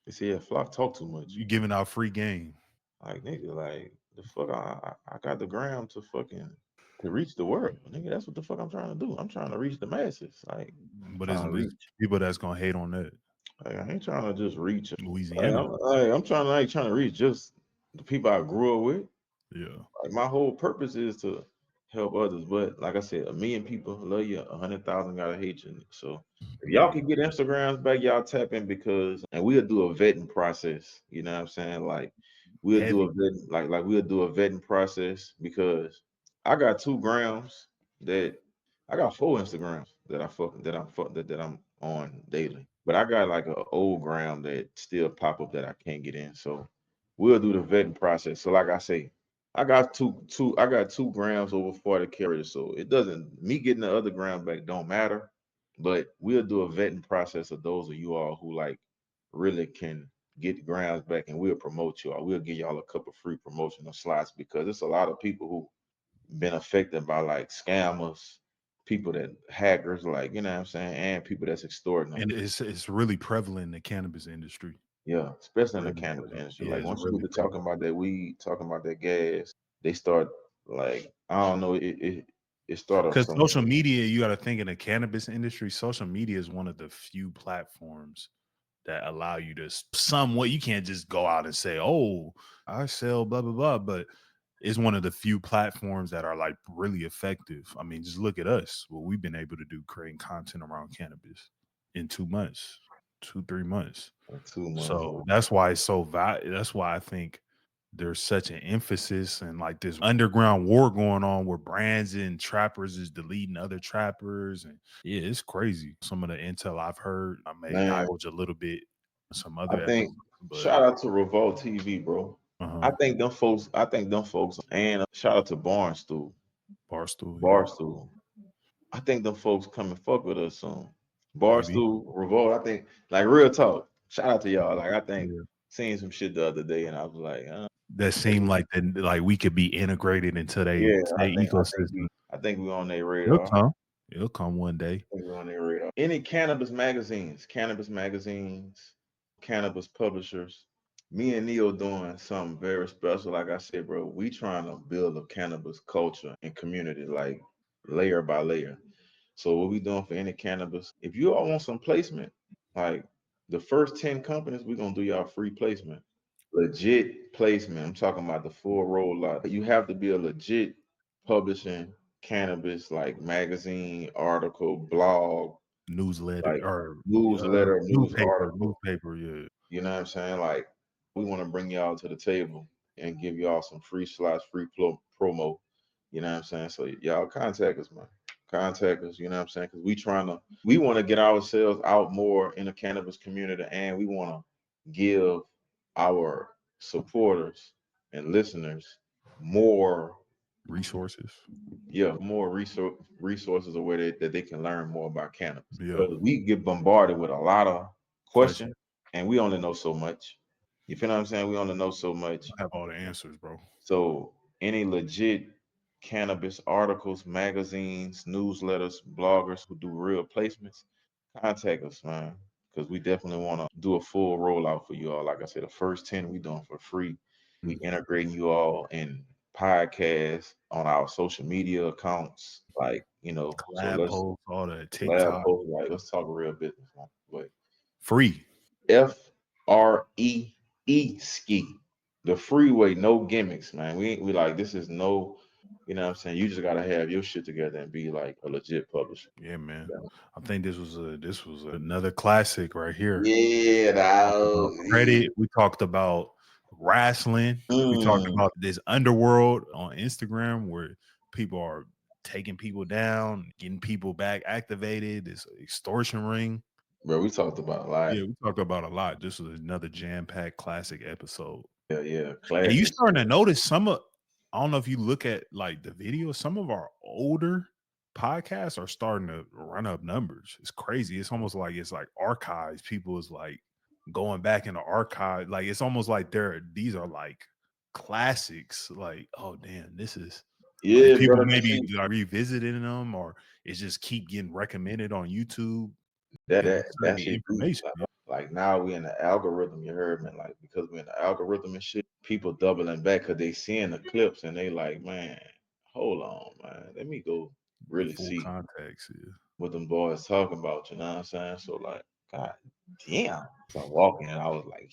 S2: They say yeah, Flock talk too much.
S5: You giving out free game.
S2: Like nigga, like the fuck I got the gram to fucking to reach the world. Nigga, that's what the fuck I'm trying to do. I'm trying to reach the masses. Like
S5: But it's people that's gonna hate on that.
S2: Like, I ain't trying to just reach
S5: Louisiana.
S2: I'm trying to reach just the people I grew up with.
S5: Yeah.
S2: Like my whole purpose is to help others. But like I said, 1 million people love you, 100,000 gotta hate you. So if y'all can get Instagrams back, y'all tap in and we'll do a vetting process. You know what I'm saying? Like we'll do a vetting, like we'll do a vetting process because I got 2 grams that I got 4 Instagrams that I'm on daily. But I got like an old gram that still pop up that I can't get in. So we'll do the vetting process. So like I say, I got two grams over 40 carriers. So it doesn't me getting the other gram back don't matter. But we'll do a vetting process of those of you all who like really can get grams back and we'll promote you all. We'll give y'all a couple free promotional slots because it's a lot of people who been affected by like scammers, people that hackers, like you know what I'm saying, and people that's extorting them.
S5: And it's really prevalent in the cannabis industry.
S2: Yeah, especially in the cannabis industry. Like once you get to talking about that weed, talking about that gas, they start like I don't know, it started
S5: because social media, you got to think in the cannabis industry, social media is one of the few platforms that allow you to somewhat, you can't just go out and say, oh, I sell blah, blah, blah. But it's one of the few platforms that are like really effective. I mean, just look at us. What we've been able to do creating content around cannabis in 2 months, 2-3 months.
S2: 2 months.
S5: So that's why it's so that's why I think there's such an emphasis and like this underground war going on where brands and trappers is deleting other trappers. And yeah, it's crazy. Some of the intel I've heard, I may divulge a little bit. Some other
S2: episodes, shout out to Revolt TV, bro. I think them folks, and shout out to Barstool. I think them folks come and fuck with us soon. Barstool, Revolt, I think, like real talk. Shout out to y'all. Like I think seen some shit the other day, and I was like,
S5: that seemed like we could be integrated into their ecosystem.
S2: I think we're on their radar.
S5: It'll come one day.
S2: We're on their radar. Any cannabis magazines, cannabis publishers. Me and Neil doing something very special. Like I said, bro, we trying to build a cannabis culture and community, like layer by layer. So what we doing for any cannabis? If you all want some placement, like the first 10 companies, we're gonna do y'all free placement. Legit placement. I'm talking about the full rollout. You have to be a legit publishing cannabis like magazine, article, blog,
S5: newsletter,
S2: like,
S5: or
S2: news
S5: newspaper,
S2: yeah. You know what I'm saying? Like we want to bring y'all to the table and give y'all some free slots, free promo. You know what I'm saying? So y'all contact us, man. Contact us, you know what I'm saying? Because we want to get ourselves out more in the cannabis community, and we want to give our supporters and listeners more
S5: resources.
S2: Yeah, more resources a way that they can learn more about cannabis. Yeah. We get bombarded with a lot of questions, and we only know so much. You feel what I'm saying? We only know so much.
S5: I have all the answers, bro.
S2: So any legit cannabis articles, magazines, newsletters, bloggers who do real placements, contact us, man. Because we definitely want to do a full rollout for you all. Like I said, the first 10 we doing for free. We integrating you all in podcasts on our social media accounts, like
S5: collab posts, all that TikTok.
S2: Like let's talk real business, man. But
S5: free.
S2: FREE ski. The freeway, no gimmicks, man. We like this is no, you know what I'm saying? You just gotta have your shit together and be like a legit publisher.
S5: Yeah, man. Yeah. I think this was another classic right here.
S2: Yeah,
S5: credit. We talked about wrestling. We talked about this underworld on Instagram where people are taking people down, getting people back activated. This extortion ring.
S2: Bro, we talked about a lot.
S5: Yeah, we talked about a lot. This was another jam-packed classic episode.
S2: Yeah,
S5: And
S2: classic.
S5: you starting to notice some of, I don't know if you look at like the video, some of our older podcasts are starting to run up numbers. It's crazy. It's almost like it's like archives. People is like going back in the archive. Like it's almost like these are like classics. Like, oh damn, this is like people maybe like revisiting them, or it's just keep getting recommended on YouTube.
S2: That information. Like now we in the algorithm, you heard me? Like because we're in the algorithm and shit, people doubling back because they seeing the clips and they like, man, hold on, man. Let me go really
S5: full
S2: see
S5: context,
S2: what them boys talking about, you know what I'm saying? So like, God damn. So I'm walking and I was like,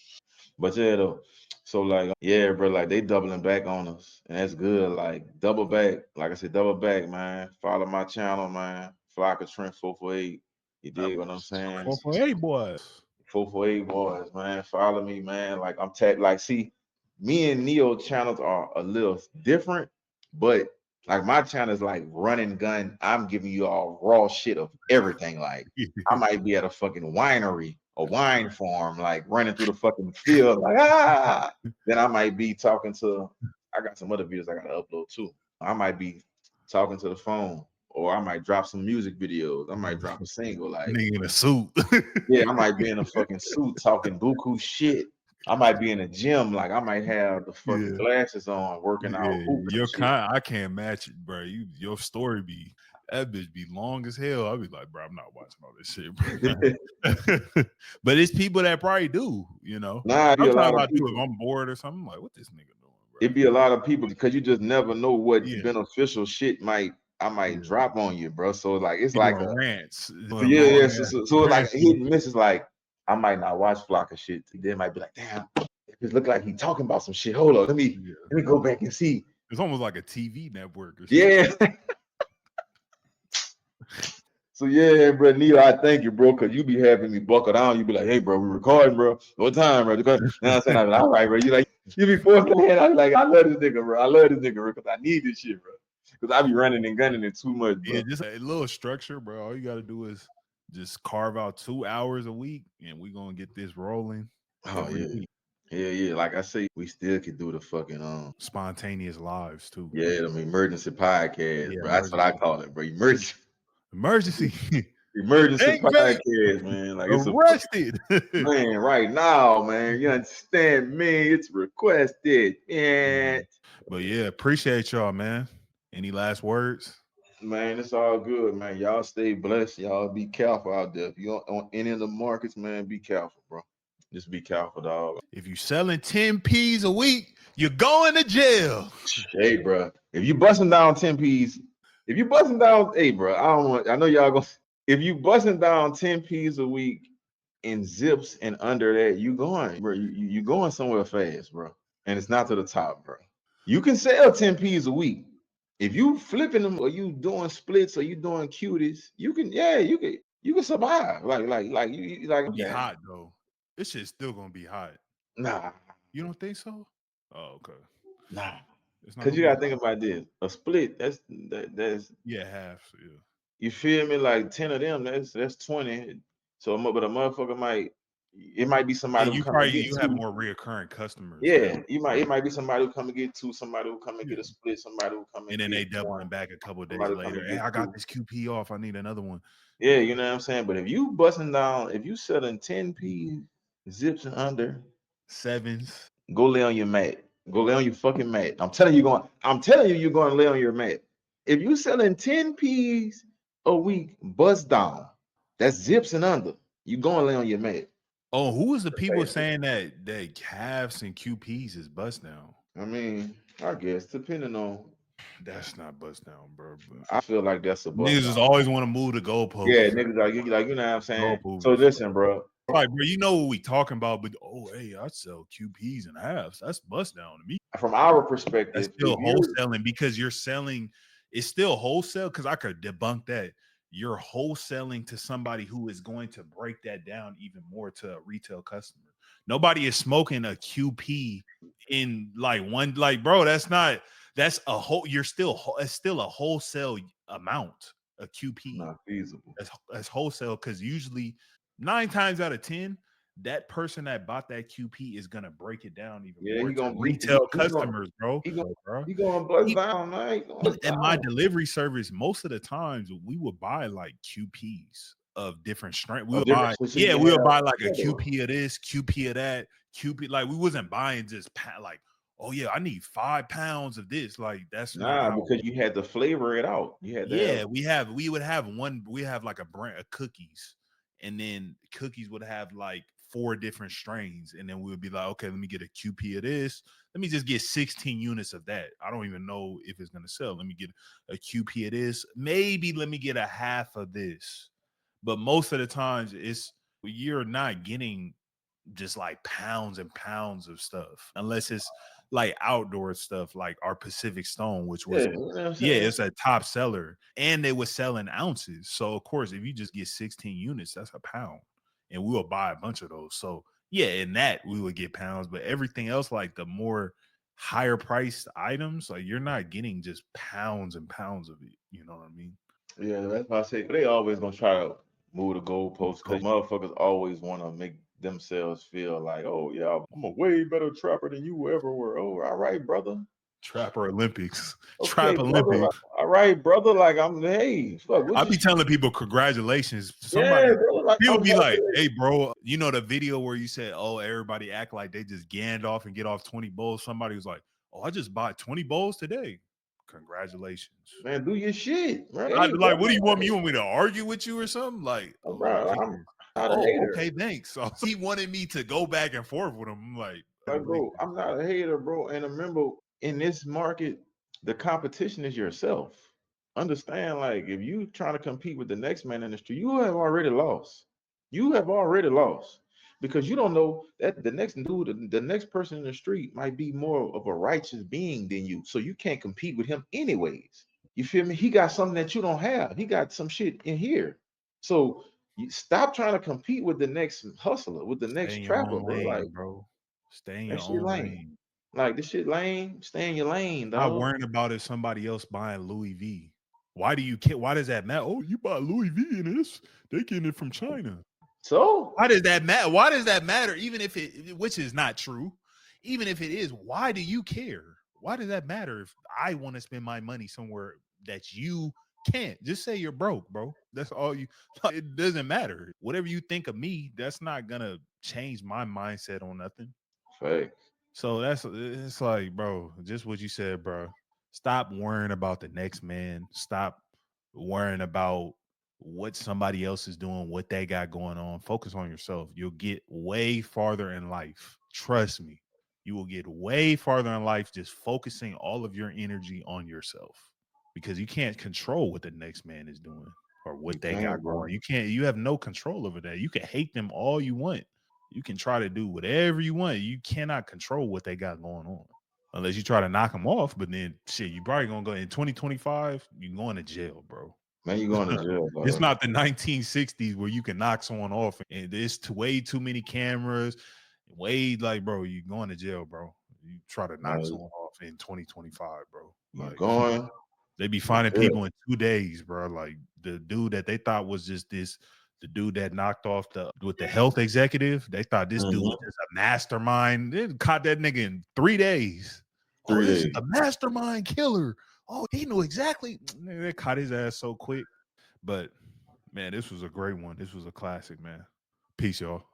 S2: but yeah though. So like, yeah, bro, like they doubling back on us. And that's good. Like double back. Like I said, double back, man. Follow my channel, man. Flocka Trent 448. You dig what I'm saying?
S5: 448 boys.
S2: 448 boys, man. Follow me, man. Like I'm like, see, me and Neo channels are a little different, but like my channel is like running gun. I'm giving you all raw shit of everything. Like I might be at a fucking winery, a wine farm, like running through the fucking field, like Then I might be talking to. I got some other videos I gotta upload too. I might be talking to the phone, or I might drop some music videos. I might drop a single, like
S5: nigga in a suit.
S2: yeah, I might be in a fucking suit talking buku shit. I might be in a gym, like I might have the fucking glasses on, working out.
S5: Your I can't match it, bro. Your story be that bitch be long as hell. I'll be like, bro, I'm not watching all this shit, bro. But it's people that probably do, you know.
S2: Nah,
S5: sometimes I do if I'm bored or something. I'm like, what this nigga doing, bro?
S2: It'd be a lot of people because you just never know what beneficial shit I might drop on you, bro. So like it's like a
S5: rants.
S2: So like hit and miss is like I might not watch Flocka shit. They might be like, damn, it look like he talking about some shit. Hold on, let me go back and see.
S5: It's almost like a TV network or
S2: something. Yeah. So yeah, bro, Neil, I thank you, bro, because you be having me buckle down. You be like, hey, bro, we recording, bro. What time, bro? You know what I'm saying? I'm like, all right, bro. You be forced to hand. I'm like, I love this nigga, bro. I love this nigga, bro, because I need this shit, bro. Because I be running and gunning it too much, bro.
S5: Yeah, just a little structure, bro. All you got to do is just carve out 2 hours a week, and we're going to get this rolling.
S2: Oh, yeah. Week. Yeah. Like I say, we still could do the fucking
S5: spontaneous lives, too.
S2: Yeah, the emergency podcast, bro. That's what I call it, bro. Emergency podcast, man. Like it's
S5: arrested,
S2: man. Right now, man. You understand me? It's requested, man.
S5: But yeah, appreciate y'all, man. Any last words?
S2: Man, it's all good, man. Y'all stay blessed. Y'all be careful out there. If you're on any of the markets, man, be careful, bro. Just be careful, dog.
S5: If you selling 10 P's a week, you're going to jail.
S2: Hey, bro. If you busting down 10 P's, hey, bro, I know y'all gonna. If you busting down 10 P's a week in zips and under that, you going, bro. You going somewhere fast, bro. And it's not to the top, bro. You can sell 10 P's a week. If you flipping them or you doing splits or you doing cuties, you can survive. Like you
S5: be hot though. This shit's still gonna be hot.
S2: Nah.
S5: You don't think so? Oh, okay.
S2: Nah. Because you gotta think about this. A split, that's
S5: half. Yeah.
S2: You feel me? Like 10 of them, that's 20. So but a motherfucker it might be somebody
S5: who you have more reoccurring customers.
S2: Yeah, it might be somebody who come and get 2, somebody who come and get a split, somebody who come
S5: and then they doubling back a couple of days later. Hey, I got this QP off. I need another one.
S2: Yeah, you know what I'm saying? But if you busting down, if you selling 10 P zips and under
S5: 7s,
S2: go lay on your mat. Go lay on your fucking mat. I'm telling you you're going to lay on your mat. If you selling 10 P's a week, bust down. That's zips and under. You going to lay on your mat.
S5: Oh, who is the people saying that calves and QPs is bust down?
S2: I mean, I guess depending on.
S5: That's not bust down, bro.
S2: I feel like that's a bust
S5: niggas just always want to move the goalposts.
S2: Yeah, niggas like you know what I'm saying. So listen, bro.
S5: All right, bro. You know what we talking about, but hey, I sell QPs and halves. That's bust down to me.
S2: From our perspective,
S5: that's still wholesaling because you're selling. It's still wholesale because I could debunk that. You're wholesaling to somebody who is going to break that down even more to a retail customer. Nobody is smoking a QP in like one, like, bro, that's a whole, it's still a wholesale amount, a QP.
S2: Not feasible.
S5: That's wholesale, because usually 9 times out of 10, that person that bought that QP is gonna break it down even more to retail customers, bro.
S2: He gonna bust down, man.
S5: In my delivery service, most of the times we would buy like QPs of different strength. We would buy like a QP of this, QP of that, QP. Like, we wasn't buying just like, oh yeah, I need 5 pounds of this. Like, that's not
S2: because you had to flavor it out. You had to
S5: we have like a brand of cookies, and then cookies would have like 4 different strains, and then we would be like, okay, let me get a QP of this. Let me just get 16 units of that. I don't even know if it's gonna sell. Let me get a QP of this. Maybe let me get a half of this. But most of the times, you're not getting just like pounds and pounds of stuff, unless it's like outdoor stuff, like our Pacific Stone, which was it's a top seller, and they were selling ounces. So of course, if you just get 16 units, that's a pound, and we will buy a bunch of those. So yeah, in that we would get pounds, but everything else, like the more higher priced items, like, you're not getting just pounds and pounds of it. You know what I mean?
S2: Yeah, that's why I say they always gonna try to move the goalposts, because motherfuckers always want to make themselves feel like, oh yeah, I'm a way better trapper than you ever were. Oh, all right, brother.
S5: Trapper Olympics.
S2: Okay,
S5: Trap Olympics.
S2: Like, all right, brother. Like, I
S5: be telling people congratulations. People be like, hey, bro, you know the video where you said, oh, everybody act like they just ganned off and get off 20 bowls. Somebody was like, oh, I just bought 20 bowls today. Congratulations,
S2: man. Do your shit, right?
S5: Like, what do you want me? You want me to argue with you or something? Like, okay, thanks. So he wanted me to go back and forth with him. I'm like,
S2: bro, I'm not a hater, bro. And remember, in this market, the competition is yourself. Understand, like, if you trying to compete with the next man in the street, you have already lost. You have already lost, because you don't know that the next dude, the next person in the street might be more of a righteous being than you. So you can't compete with him anyways. You feel me? He got something that you don't have. He got some shit in here. So you stop trying to compete with the next hustler, with the next trapper, bro. Like,
S5: bro, stay in your own lane.
S2: Like, this shit lame. Stay in your lane, dog.
S5: Not worrying about if somebody else buying Louis V. Why do you care? Why does that matter? Oh, you bought Louis V in this? They getting it from China.
S2: So
S5: why does that matter? Why does that matter? Even if which is not true, even if it is, why do you care? Why does that matter if I want to spend my money somewhere that you can't? Just say you're broke, bro. That's all you. It doesn't matter. Whatever you think of me, that's not gonna change my mindset on nothing.
S2: Fake.
S5: So it's like, bro, just what you said, bro. Stop worrying about the next man. Stop worrying about what somebody else is doing, what they got going on. Focus on yourself. You'll get way farther in life. Trust me. You will get way farther in life just focusing all of your energy on yourself, because you can't control what the next man is doing or what they got going. You have no control over that. You can hate them all you want. You can try to do whatever you want. You cannot control what they got going on unless you try to knock them off. But then, shit, you probably going to go in 2025, you're going to jail, bro.
S2: Man, you're going to jail, bro.
S5: It's not the 1960s where you can knock someone off and there's way too many cameras. Way, like, bro, you're going to jail, bro. You try to knock someone off in 2025, bro.
S2: Like, going.
S5: They be finding people in 2 days, bro. Like, the dude that they thought was just this. The dude that knocked off with the health executive, they thought this dude was just a mastermind. They caught that nigga in 3 days. This is a mastermind killer. Oh, he knew exactly. They caught his ass so quick. But man, this was a great one. This was a classic, man. Peace, y'all.